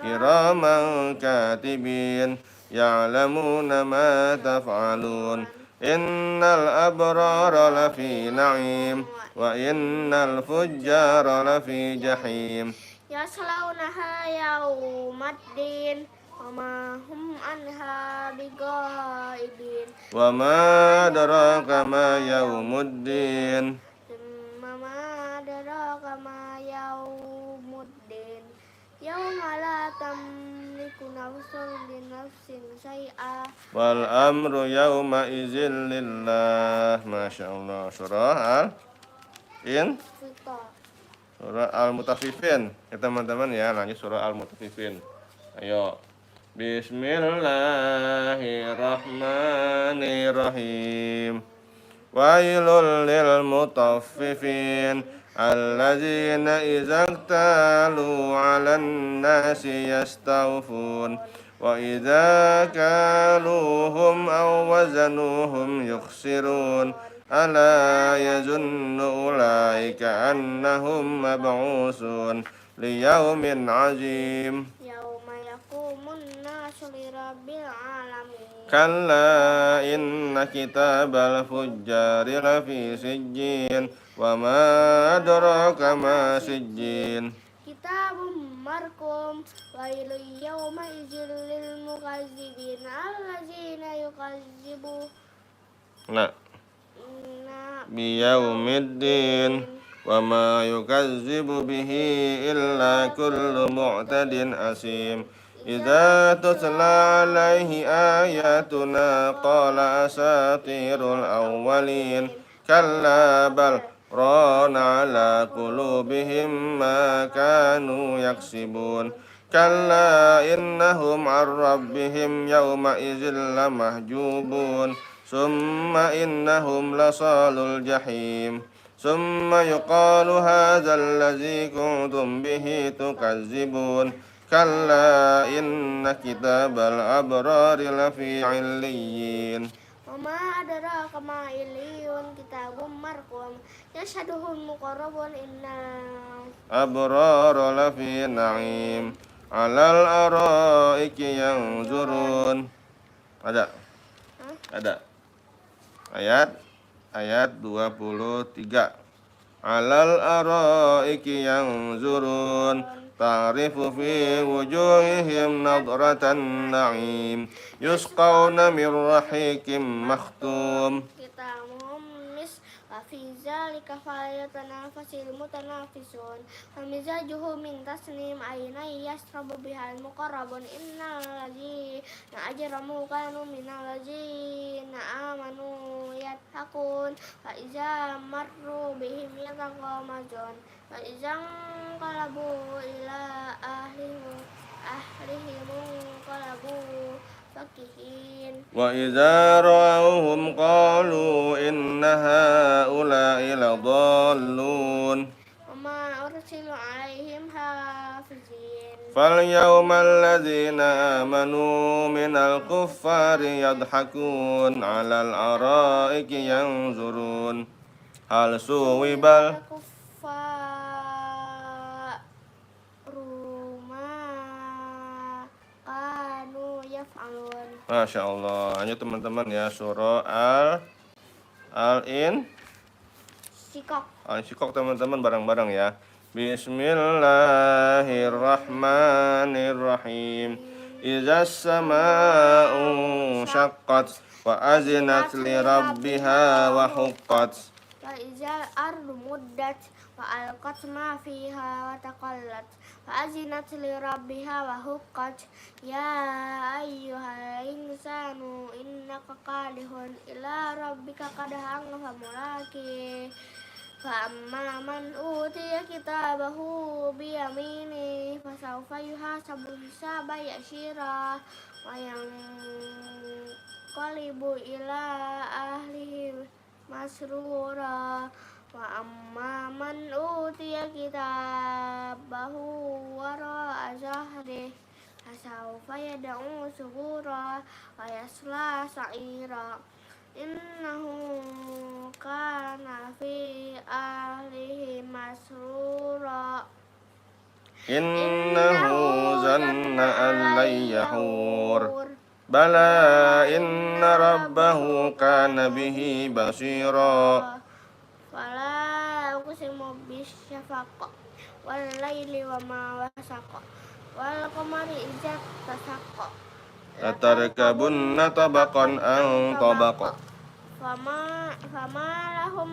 kiraman katibin ya'lamuna ma taf'alun innal abrara lafi na'im wa innal fujjara lafi jahim Yaslaunaha yaumaddin wa ma hum anha bighaibin. wa ma adraka ma yaumuddin Ma adraka ma yaumuddin. Yauma la tamliku nafsun li nafsin syai'a. wal amru yauma idzin lillah. Masya Allah. Surah Surah Al-Mutaffifin ya teman-teman ya. Lanjut surah Al-Mutaffifin. Ayo. Bismillahirrahmanirrahim. Wailul lil mutaffifin alladzina idza iktalu 'alan nasi yastawfun wa idza kaluhum aw wazanuhum yukhsirun ala yazunnu ulaika annahum mab'usun liyaumin 'azim Yauma yaqumun nasu lirabbil alamin. kalla inna kitabal fujjari lafi sijjin wa ma adraka ma sijjin Kitabum markum wailul yawma idzil lil mukazzibin allazina yukazzibu nah biyaumiddin وما يكذب به إلا كل معتد أثيم إذا تتلى عليه آياتنا قال أساطير الأولين كلا بل ران على قلوبهم ما كانوا يكسبون كلا إنهم عن ربهم يومئذ لمحجوبون ثم إنهم لصال الجحيم ثم يقال هذا الذي كنتم به تكذبون كلا إن كتاب الأبرار لفي عليين وما أدراك ما عليون كتاب مرقوم يشهده المقربون إن أبرار لفي نعيم على الأرائك ينظرون ada ayat 23 alal araiki yanzurun ta'rifu fi wujuhihim nadratan na'im yusqawna min rahikim makhtum في ذلك فليتنافس المتنافسون ومزاجه من تسنيم عينا يشرب بها المقربون إن الذين أجرموا كانوا من الذين آمنوا يضحكون فإذا مروا بهم يتغامزون فإذا انقلبوا إلى أهلهم انقلبوا وإذا رأوهم قالوا إن هؤلاء لضالون وما أرسلوا عليهم حافظين فاليوم الذين آمنوا من الكفار يضحكون على الأرائك ينظرون هل ثوب Masya Allah. Lanjut teman-teman ya, surah Al-Insyikok teman-teman bareng-bareng ya. Bismillahirrahmanirrahim. Izas sama'u syaqqat wa azinat li rabbiha wa huqqat. Wa izal ardu muddat wa alqat ma fiha wa taqallat wa azinat li rabbiha wa huqqat ya ayyuhal insanu innaka qadihun ila rabbika qadahan famulaki fa amma man utiya kitabahu bi yamini fa sawfa yuhasabu hisaban yasira wa yanqalibu ila ahlihi masrura wa amma man utiya kitabahu wara'a zahrihi fasawfa yad'u subura wa yasla sa'ira innahu kana fi ahlihi masrura innahu zanna an lan yahur bala inna rabbahu kana bihi basira wala uqsimu bisyafaq wal laili wa ma wasaqa wal qamari idza tasaqa latarkabunna tabaqan an tabaq fama lahum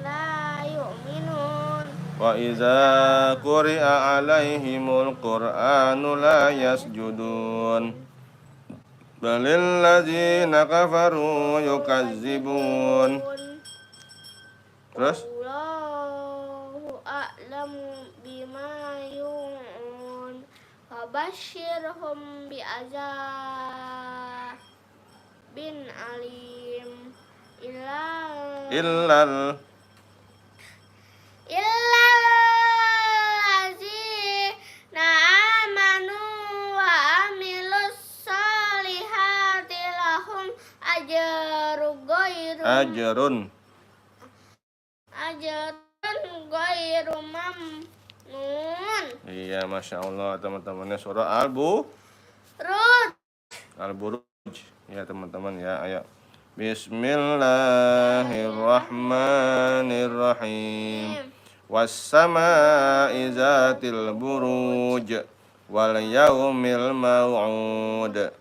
la yu'minun wa idza quri'a alaihimul qur'anu la yasjudun balil ladzina kafaru yukazzibun. Terus Allahu a'lamu bima yu'un fabashshirhum bi'adzabin alim illal ladzina amanu wa amilus solihati lahum ajrun ghairu mamnun. Iya, Masya Allah teman-temannya surah Al-Buruj ya teman-teman ya. Ayo Bismillahirrahmanirrahim. Was-sama'i zatil buruj wal yaumil maw'ud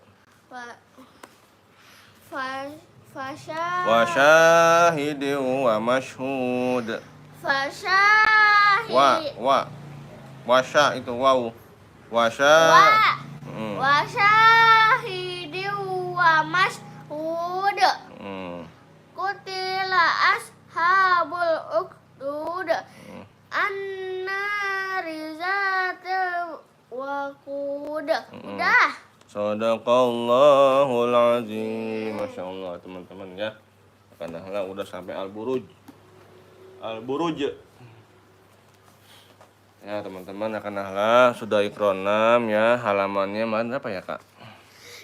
wa syahidin wa mashhud Wasya itu waw. Wasya. Wasyahidin wa mashhud. Kutila ashabul ukhdud. Annari zatil waqud. Udah. Shadaqallahul azim. Masya Allah teman-teman ya. Karena udah sampai Al-Buruj. Ya teman-teman, akan sudah Iqra 6 ya. Halamannya mana apa ya kak?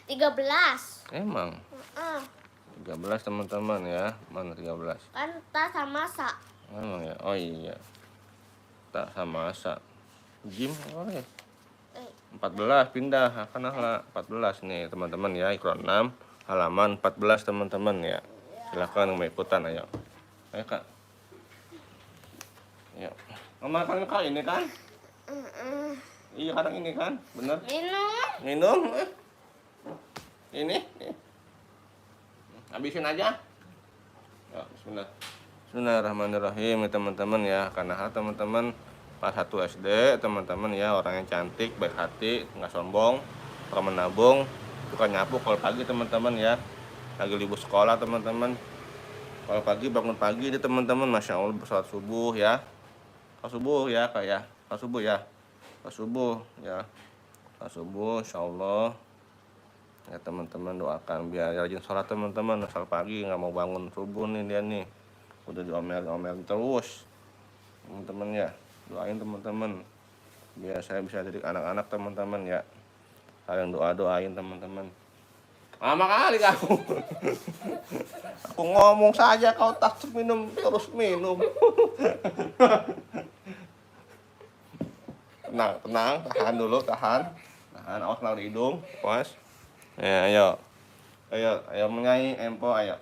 13. Emang? 13 teman-teman ya. Mana 13? Kan ta sama sa. Emang ya? Oh iya. Tak sama sa. Jim apa ya? 14 pindah. Akan 14 nih teman-teman ya. Iqra 6 halaman 14 teman-teman ya. Silakan mengikutan ayo. Ayo kak. Ayo. Makan kak ini kan? Iya kadang ini kan, bener? Minum? Ini? Habisin aja. Ya, bismillah. Bismillahirrahmanirrahim teman-teman ya. Karena teman-teman kelas 1 SD teman-teman ya, orang yang cantik, baik hati, nggak sombong, suka menabung, suka nyapu kalau pagi teman-teman ya. Lagi libur sekolah teman-teman. Kalau pagi bangun pagi nih teman-teman, masya Allah bersalat subuh ya. Subuh ya kak ya, subuh ya, subuh ya, subuh insyaallah ya teman-teman, doakan biar rajin sholat teman-teman. Asal pagi nggak mau bangun subuh nih dia nih, udah diomel terus teman-teman ya. Doain teman-teman biar saya bisa didik anak-anak teman-teman ya. Kalian doain teman-teman. Lama kali aku aku ngomong saja kau tak minum terus minum. Tenang, tahan dulu, tahan, awas kena di hidung, awas. Ya, ayo menyanyi empo, ayo.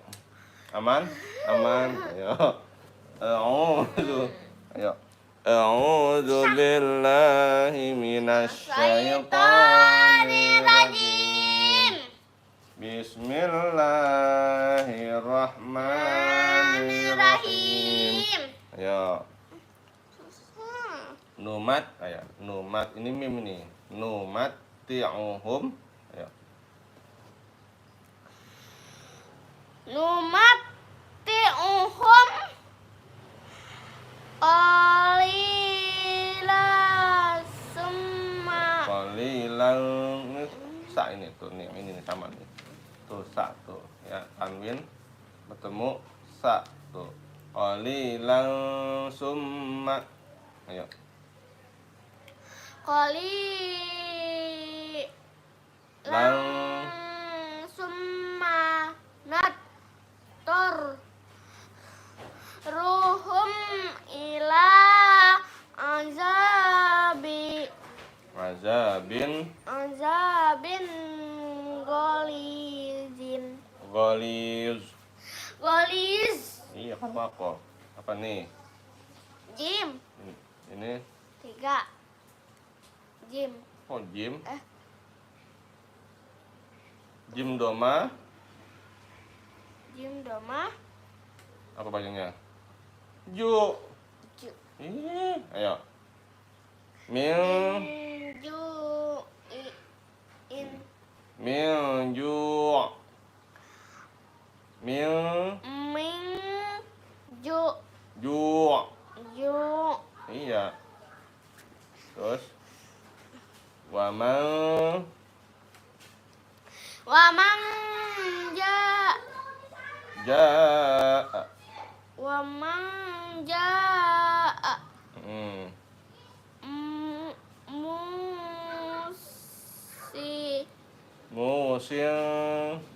Aman, ayo. Ayo. A'udzu billahi minasy syaithanir rajim. Bismillahirrahmanirrahim. Ayo. Numat, ayo. Numat ini mim nih. Numat ti'uhum. Ayo. Numat ti'uhum qalilan summa. Qalilan sa ini tuh nih, ini sama nih. Tuh sa tuh ya, tanwin bertemu sa tuh. Qalilan summa. Ayo. Qalilan summa natur ruhum ila azabin goliz. Iya kan apa nih? Jim. Ini 3. Jim. Oh Jim. Jim doma. Apa bacanya? Ju. Ayo. Ju. Iya. Terus Waman jaa.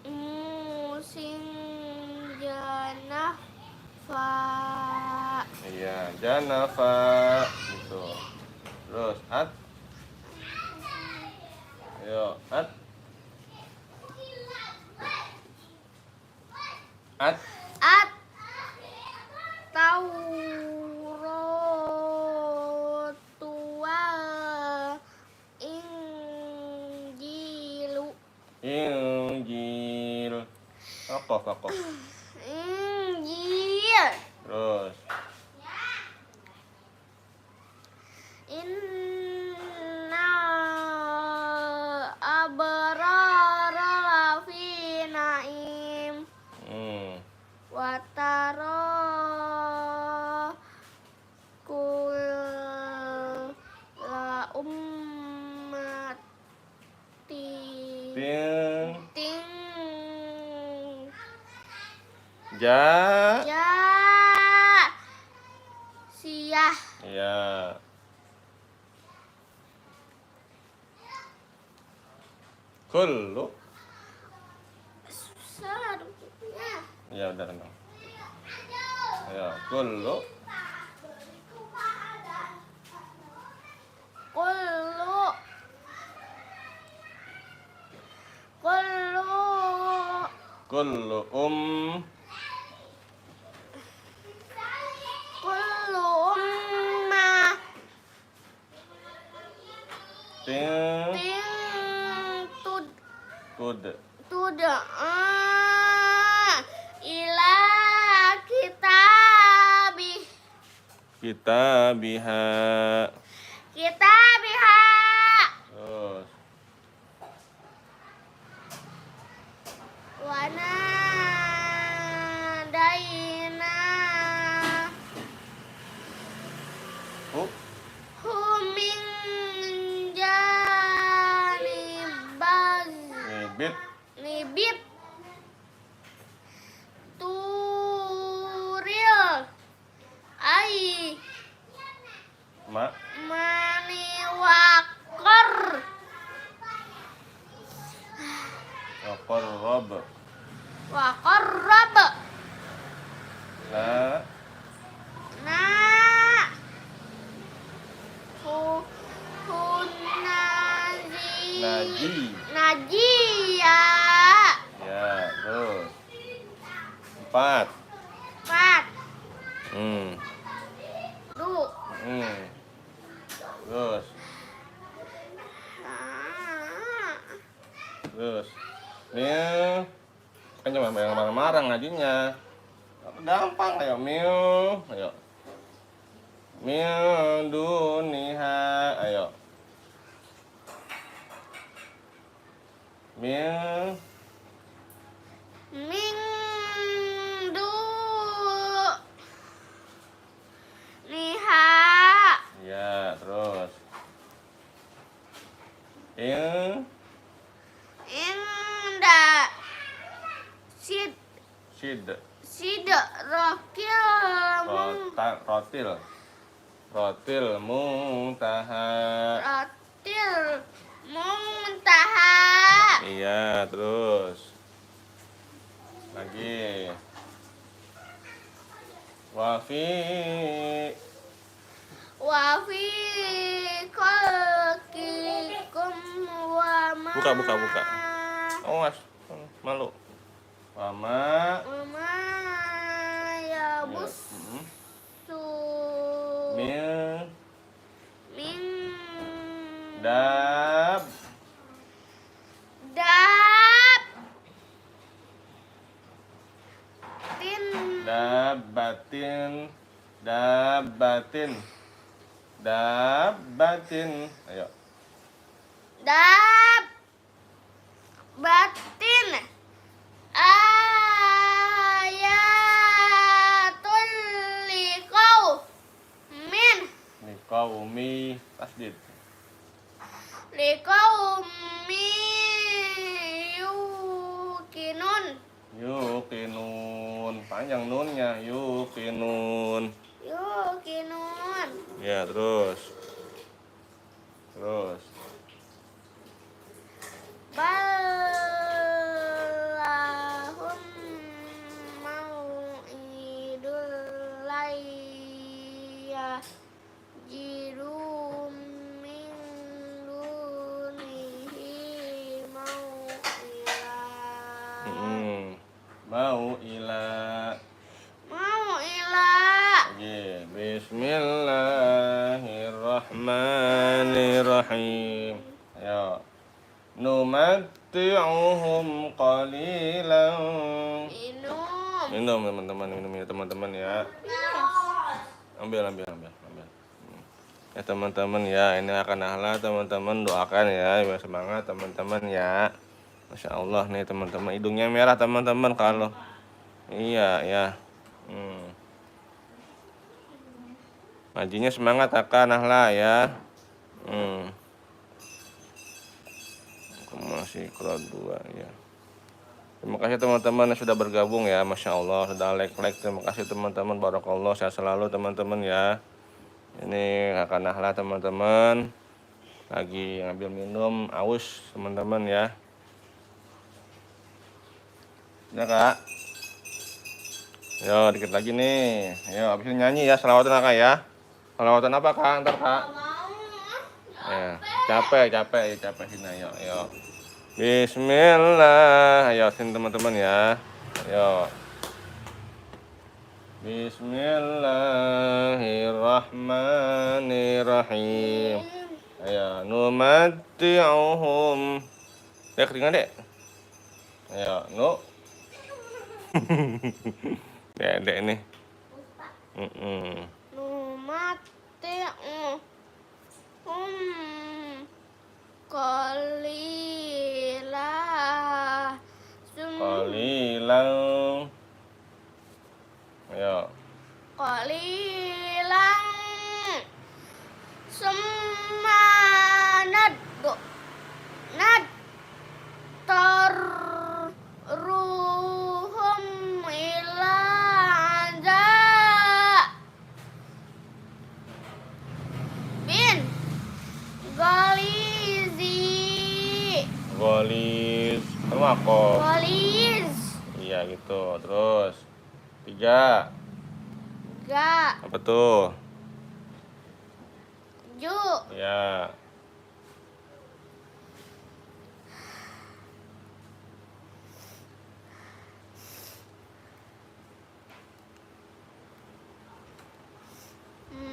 Musin janafa. Iya, janafa gitu. Terus ayo Tauratu wal Injil. Tokoh. Injil. Terus Ting. Ting. Ja. Ja. Siah. Ya. Kullu. Susah rupanya. Ya udah tenang. Ya, kullu. Kullu. Kullu. Kullu Kullu umma. Ting. Ting. Kud. Tud'a ila kitabih. Kitabiha. Kitabiha. Terus. Wa nadaina Hu. min janibaz Nibit. nibit turil ai Ma. mani wakor Qarrab. wakorrab La. na Naji. Najia. Ya, terus. 4. Empat. Hmm. Du. Hmm. Terus. Terus. Mil. Kan cuma yang marah-marah ngajinya. Gampang, ayo mil. Ayo. Mil duniha. Ayo. Mil. Min du niha. Ya, terus. Il. Inda sid Sid. sid rokil Rotil. Rotil muntaha. rotil muntaha. Iya, terus. Lagi. Wafi. Wa fi khalqikum wa ma. Buka. Awas, malu. Wama. Mama ya bus su Mil. min Dab. dab tin Dabatin. Dabatin. Dabatin. Ayo. dab batin ayatul liqau min Nih qaumi tasdid. liqau mi yukinun Yuqinun. Panjang nunnya. Yuqinun. yukinun Ya, terus. Terus. balahum mau'idul layya jirum min dunihi mau'ila Mau ila. mau'ila Oke, bismillahirrahmanirrahim. Ayo. Numatti'uhum qalilan. minum Minum teman-teman, minum ya teman-teman ya. Ambil. Ya teman-teman ya, ini akan ahla teman-teman, doakan ya, biar semangat teman-teman ya. Masya Allah nih teman-teman, hidungnya merah teman-teman kalau iya ya. Majinya semangat akan ahla ya. masih kelas 2 ya. Terima kasih teman-teman yang sudah bergabung ya, Masya Allah, sudah like. Terima kasih teman-teman, barakallah, sehat selalu teman-teman ya. Ini Kakak Nahla teman-teman, lagi ngambil minum, aus teman-teman ya. Ya Kak. Yo, dikit lagi nih. Ayo, habis ini nyanyi ya, selawatan Kak ya. Selawatan apa Kak, ntar Kak? Ya, capek sini ayo. Bismillah, ayo sini teman-teman ya. Ayo. Bismillahirrahmanirrahim. Ayo, numatti'uhum. Ya keringan dek. Ayo, Dek nih. Numati'uhum qalilan Qalilan. Ayo. qalilan summa nadtaruhum ila bin Golis. Sama kok. Golis. Iya gitu. Terus 3. Apa tuh? Ju. Ya.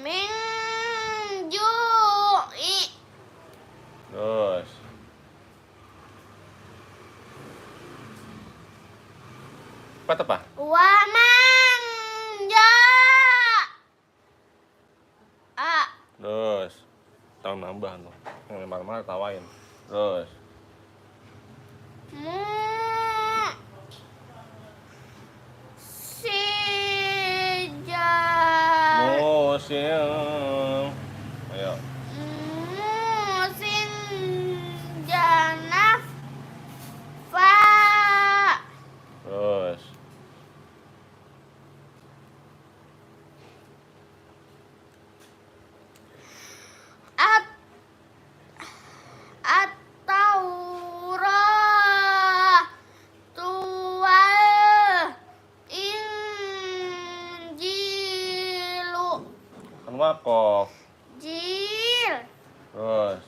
Minju'i. Terus. Apa? Wa manja. Terus. Tahun nambah tuh. Yang marah-marah tawain. Terus. Musim. Ayo. Musim janaf fa. Terus. At-Tauratu wal Injilu. Kan wakof. Jil. Terus.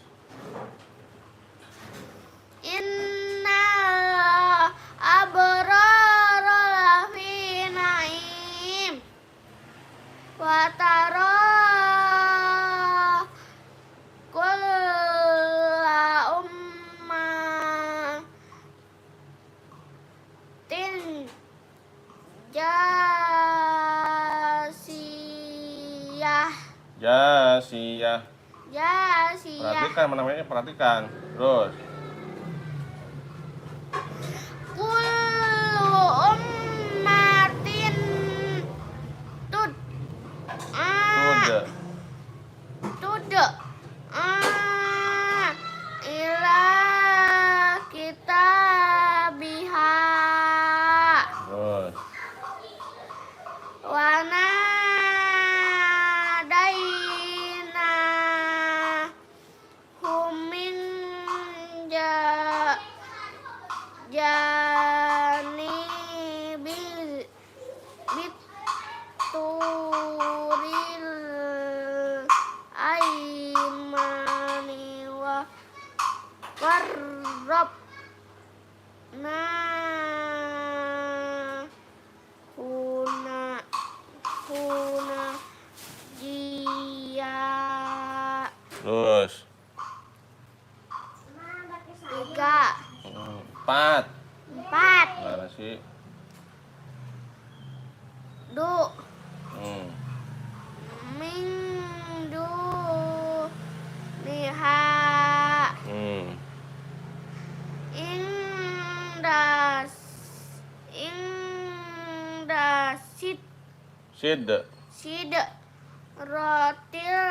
Innal abrara lafi naim wa tara kulla ummatin jasiyah. Perhatikan. Terus. Kullu ummatin ila kitabiha Terus. wa nadaina humin janibil bituril aimani wa qarrabna huna jiya. Terus. 3. 4. 4. Mana sih? Du. Mingdu liha. Ingdasid. Sid rotil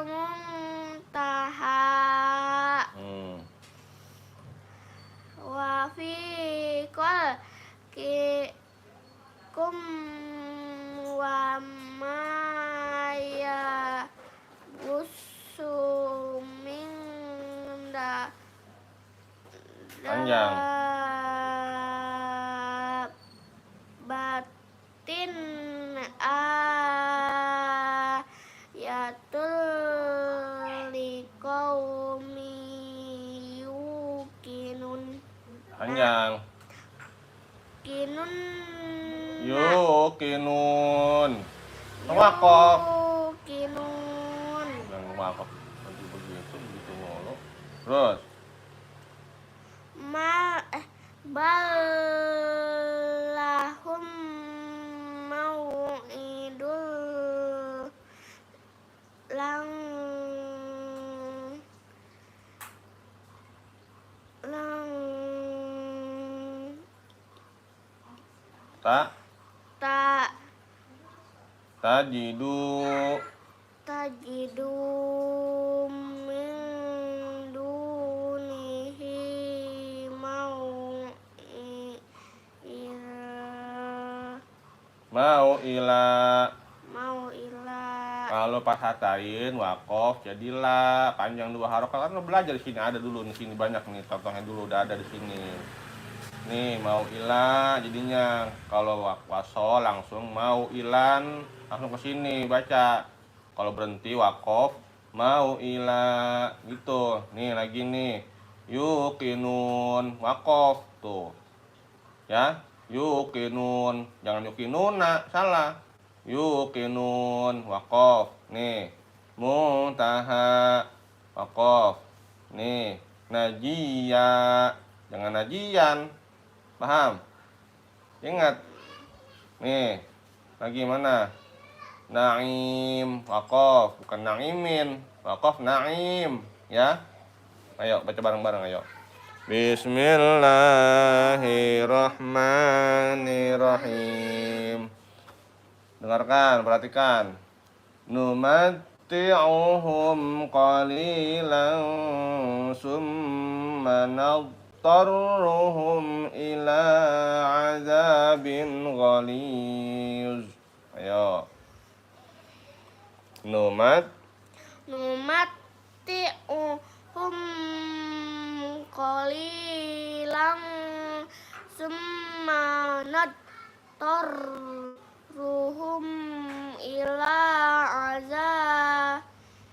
muntaha. wa fi qalbikum wa ma yabussu min Panjang. batin ayatul liqaumi yuqinun. Panjang. Kinun Yuqinun. Waqaf. Yuqinun. Yang waqaf nanti begitu mulu. Terus Balahum mau'idul lang lang tak tak tajidu tajidu min dunihi mau ila kalau pas hatain waqaf jadilah panjang 2 harokat kan lo belajar di sini ada dulu di sini banyak nih contohnya dulu udah ada di sini nih mau ila jadinya kalau wasol langsung mau ilan langsung ke sini baca kalau berhenti waqaf mau ila gitu nih lagi nih yuqinun waqaf tuh ya yuqinun jangan yuqinuna salah yuqinun waqaf nih muntaha waqaf nih najiya jangan najian paham ingat nih lagi mana naim waqaf bukan naimin waqaf naim ya ayo baca bareng-bareng ayo Bismillahirrahmanirrahim. Dengarkan, perhatikan. Numatti'uhum qalilan summa nadtarruhum ila azabin ghaliz. Ayo. Numatti'uhum qalilan summa nadtarruhum ila azabin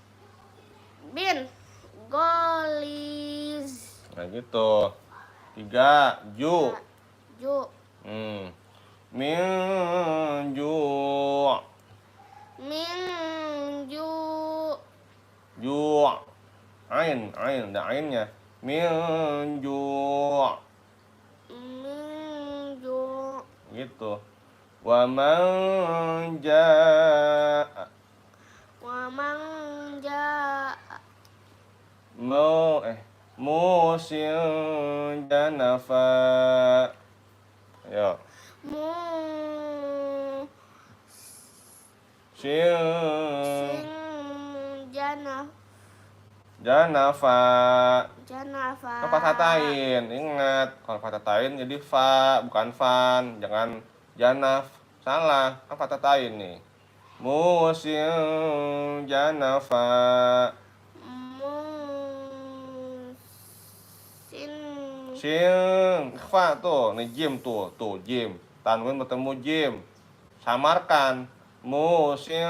ghaliz. Nah gitu. 3 ju. Min ju. Ju. Ain, ada ainnya. Min ju. Gitu. Wa man jaa. Musin janafa. Ayo. Sin janafa. Kan fathatain, ingat kalau fathatain jadi fa bukan fan, jangan janaf, salah kan fathatain nih. Musin janafa. Sin fa tuh, nih jim tuh jim. Tanwin bertemu jim. Samarkan musin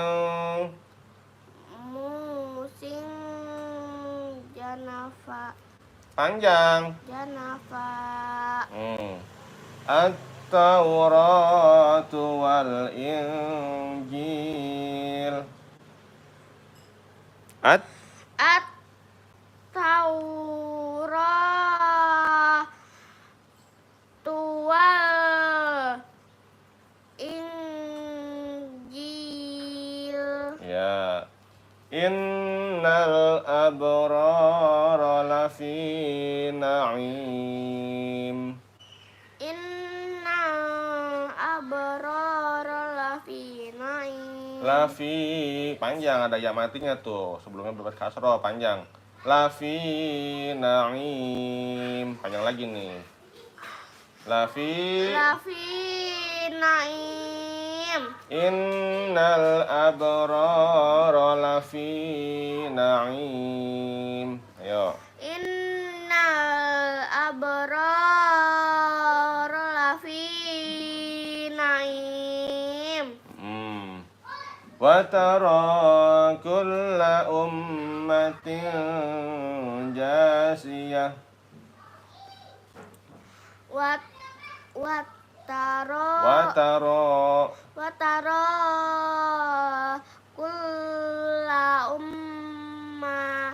janafa. Panjang. Janafa. At-Tauratu wal Injil. At-Tauratu wal Injil. Ya. Innal abrara lafi na'im. Innal abrara lafi na'im. Lafi panjang ada ya matinya tuh sebelumnya berbaris kasroh panjang. Lafi na'im panjang lagi nih lafi naim. innal abrara lafi naim. Ayo. Innal abrar lafi naim. Wa tara kulla ummatin jasiyah. Wataro kulla ummatin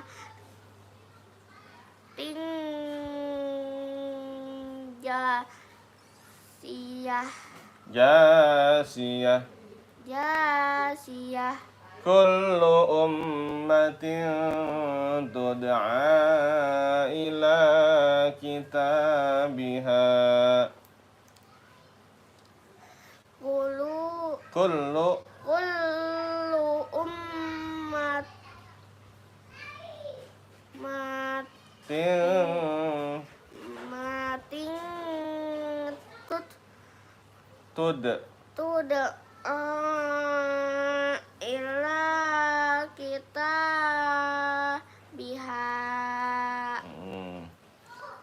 jasiyah. Kullu ummatin tud'a ila kitabiha. Kullu ummatin tud'a ila kitabiha.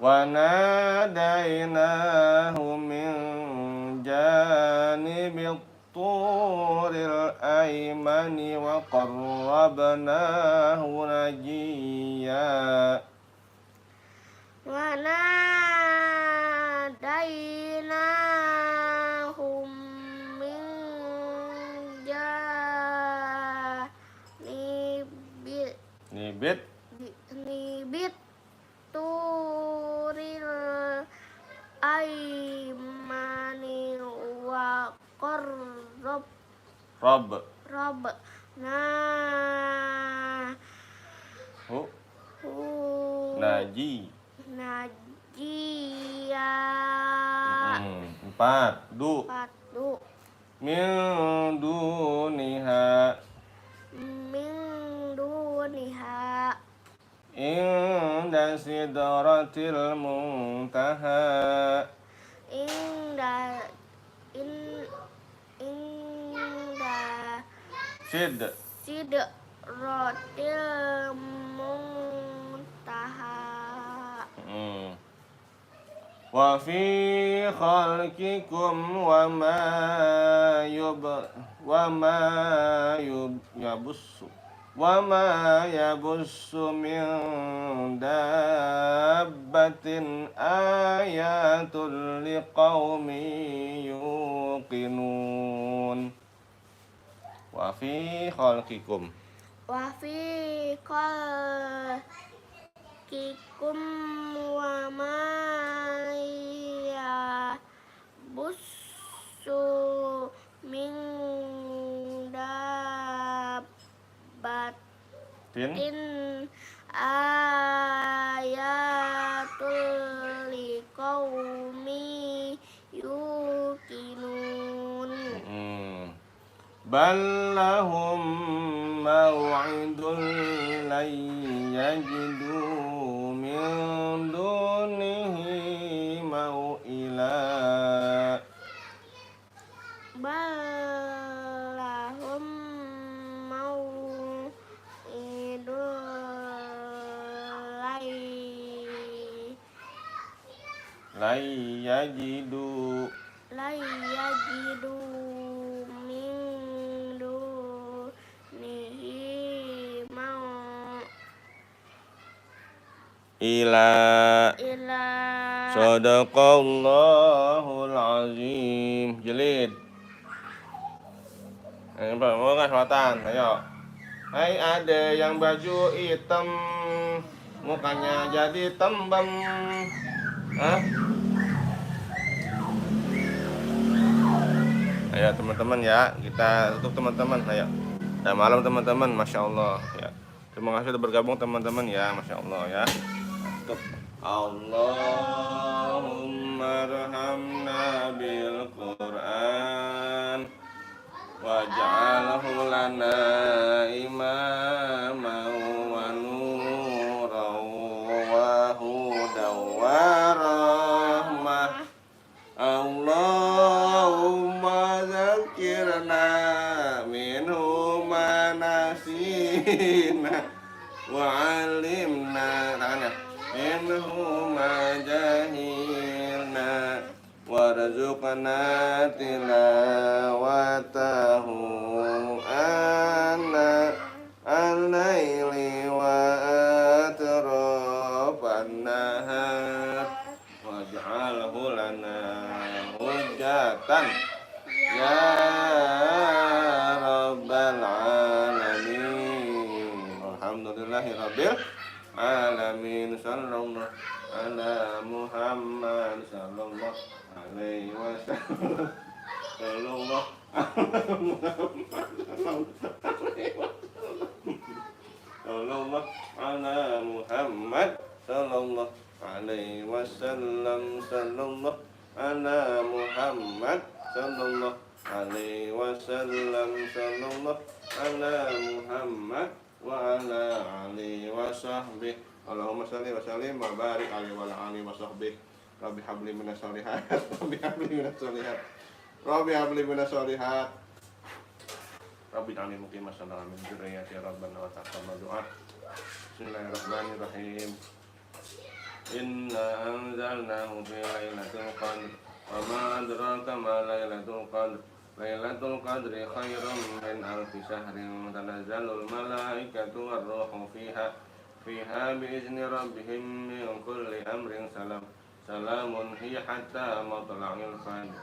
Wa nadainahu min janibi turil aymani wa qarrabnahu najiya. Wa nadainahum min nibit turil aimani wa najiya. 4 min duniha inda sidratil muntaha. Inda sidratil muntaha. Wa fi khalqikum wa ma yabussu min dabbatin ayatul liqaumin yuqinun. Wa fi khalqikum wa ma yabussu min dabbatin ayatul liqaumi yuqinun. Bal lahum maw'idun lan yajidu min dunihi maw'ila. Balahum mau'idul yajidu min dunihi ila. Sadaqallahul azim. Jelid. Mau nggak selatan? Ayo. Hai, ada yang baju hitam, mukanya jadi tembem. Hah? Ayo teman-teman ya, kita tutup teman-teman. Ayo. Udah malam teman-teman, masya Allah ya. Terima kasih sudah bergabung teman-teman ya, masya Allah ya. Tutup. Allahumma arhamna bil Qur'an waj'alhu lana imaman wa nuran wa hudan wa rahmah nasina wa 'allimna tangannya minhuma jahilna warzuqna tilawatahu ana al-laili wa atrafan nahar waj'alhu lana hujjatan ya rabbal alamin. Alhamdulillahi rabbil alamin. Sallallahu ala Muhammad sallallahu alaihi wasallam. Sallallahu sallallahu ala Muhammad sallallahu alaihi wasallam. Sallallahu ala Muhammad sallallahu alaihi wasallam. Sallallahu ala Muhammad wa ala alihi wa sahbihi. Allahumma shalli wa sallim wa barik alaihi wa ala alihi wa sahbihi. Rabbi habli minas sholihat. Rabbi habli minas sholihat. Rabbi habli minas sholihat. Rabbi ta'ala muqimas salam min dzurriyyati rabbana wa taqabbal du'a. Bismillahirrahmanirrahim. Inna anzalnahu fi lailatul qadr. Wa ma adraka ma lailatul qadr. Lailatul qadri khairum min alfi syahrin. Tanazzalul malaikatu war-ruhu fiha biizni rabbihim min kulli amrin salam. Salamun hiya hatta matla'il fajr.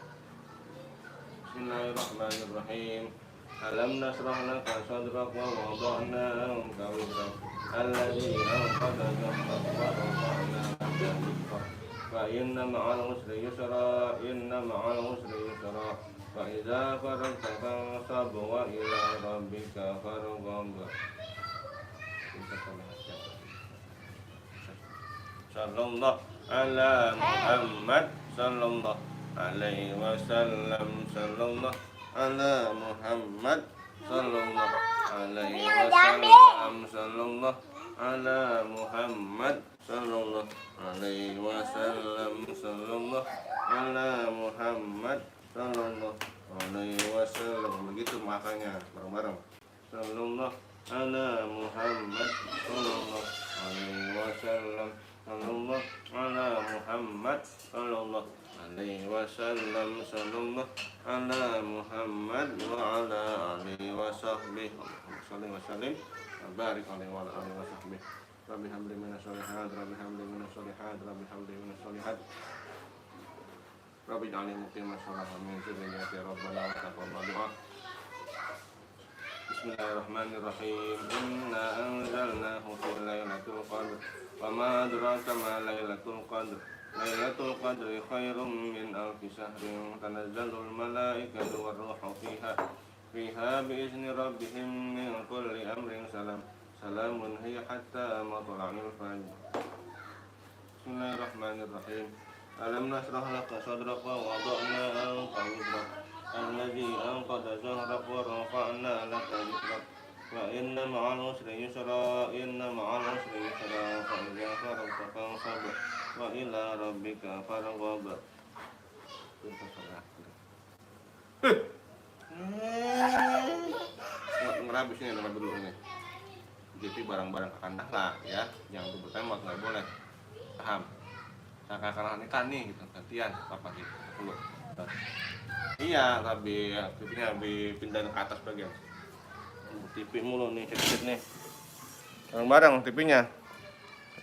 Bismillahirrahmanirrahim. Alam nasrah laka sadrak wa wada'na anka wizrak alladhi anqadha dhahrak wa rafa'na laka dhikrak fa inna ma'al usri yusra inna ma'al usri yusra fa idza faragta fansab wa ila rabbika farghab. Sallallahu ala Muhammad sallallahu alaihi wasallam. Sallallahu ala Muhammad sallallahu alaihi wasallam. Sallallahu ala Muhammad sallallahu alaihi wasallam. Sallallahu ala Muhammad sallallahu alaihi wasallam. Begitu makanya bareng-bareng. Sallallahu ala Muhammad sallallahu alaihi wasallam. Sallallahu ala Muhammad sallallahu alaihi wasallam. Sallallahu ala Muhammad wa ala alihi wa sahbihi. Allahumma wa sallim wa barik alaihi wa ala alihi wa sahbihi. Rabbi habli minas sholihat. Rabbi habli minas sholihat. Rabbi habli minas sholihat. Rabbi ja'alni muqimas shalah min dzurriyyati rabbana wa taqabbal du'a. Bismillahirrahmanirrahim. Inna anzalnahu fi lailatul qadr. Wa ma adraka ma lailatul qadr. Lailatul qadri khairum min alfi syahrin. Tanazzalul malaikatu war-ruhu fiha biizni rabbihim min kulli amrin salam. Salamun hiya hatta matla'il fajr. Bismillahirrahmanirrahim. Alam nasrah laka sadrak wa wada'na anka wizrak alladhi anqadha dhahrak wa rafa'na laka dhikrak fa inna ma'al usri yusra inna ma'al usri yusra fa idza faragta fansab wa ila rabbika farghab. Ngerabis ini nama dulu ini. Jadi barang-barang kekandah lah ya, yang tubuh tembak nggak boleh. Paham? Kakak-kakak ikan nih gitu, gantian apa gitu dulu. Iya, tapi ya, TV-nya dipindahin ke atas bagian. TV mulu nih, cek nih. Bareng-bareng TV-nya.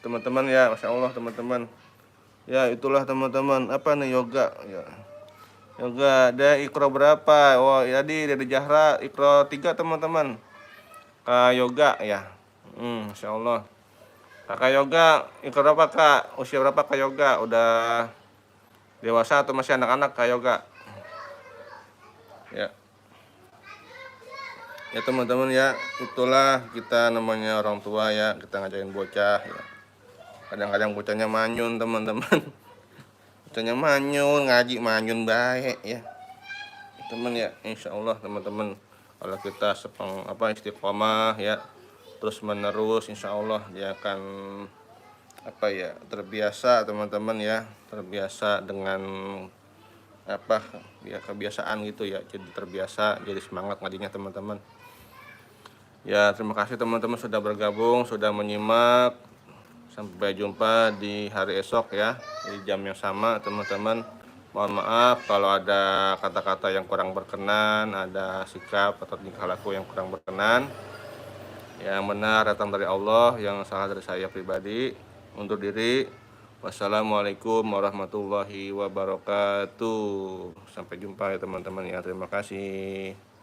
Teman-teman ya, Masya Allah teman-teman. Ya, itulah teman-teman. Apa nih yoga? Ya. Yoga ada ikro berapa? Oh, tadi dari Jahra ikro 3 teman-teman. Kak yoga ya. Masya Allah. Kakak yoga ikro berapa kak? Usia berapa kak yoga? Udah dewasa atau masih anak-anak kak yoga? Ya. Ya teman-teman ya, itulah kita namanya orang tua ya, kita ngajarin bocah ya. Kadang-kadang bocahnya manyun teman-teman. Bocahnya manyun, ngaji manyun baik ya. Teman ya, insya Allah teman-teman kalau kita istiqomah ya, terus menerus insya Allah dia akan terbiasa teman-teman ya, terbiasa dengan kebiasaan gitu ya, jadi terbiasa, jadi semangat ngajinya teman-teman. Ya, terima kasih teman-teman sudah bergabung, sudah menyimak. Sampai jumpa di hari esok ya, di jam yang sama teman-teman. Mohon maaf kalau ada kata-kata yang kurang berkenan, ada sikap atau tingkah laku yang kurang berkenan. Yang benar datang dari Allah, yang salah dari saya pribadi. Undur diri. Wassalamualaikum warahmatullahi wabarakatuh. Sampai jumpa ya teman-teman ya. Terima kasih.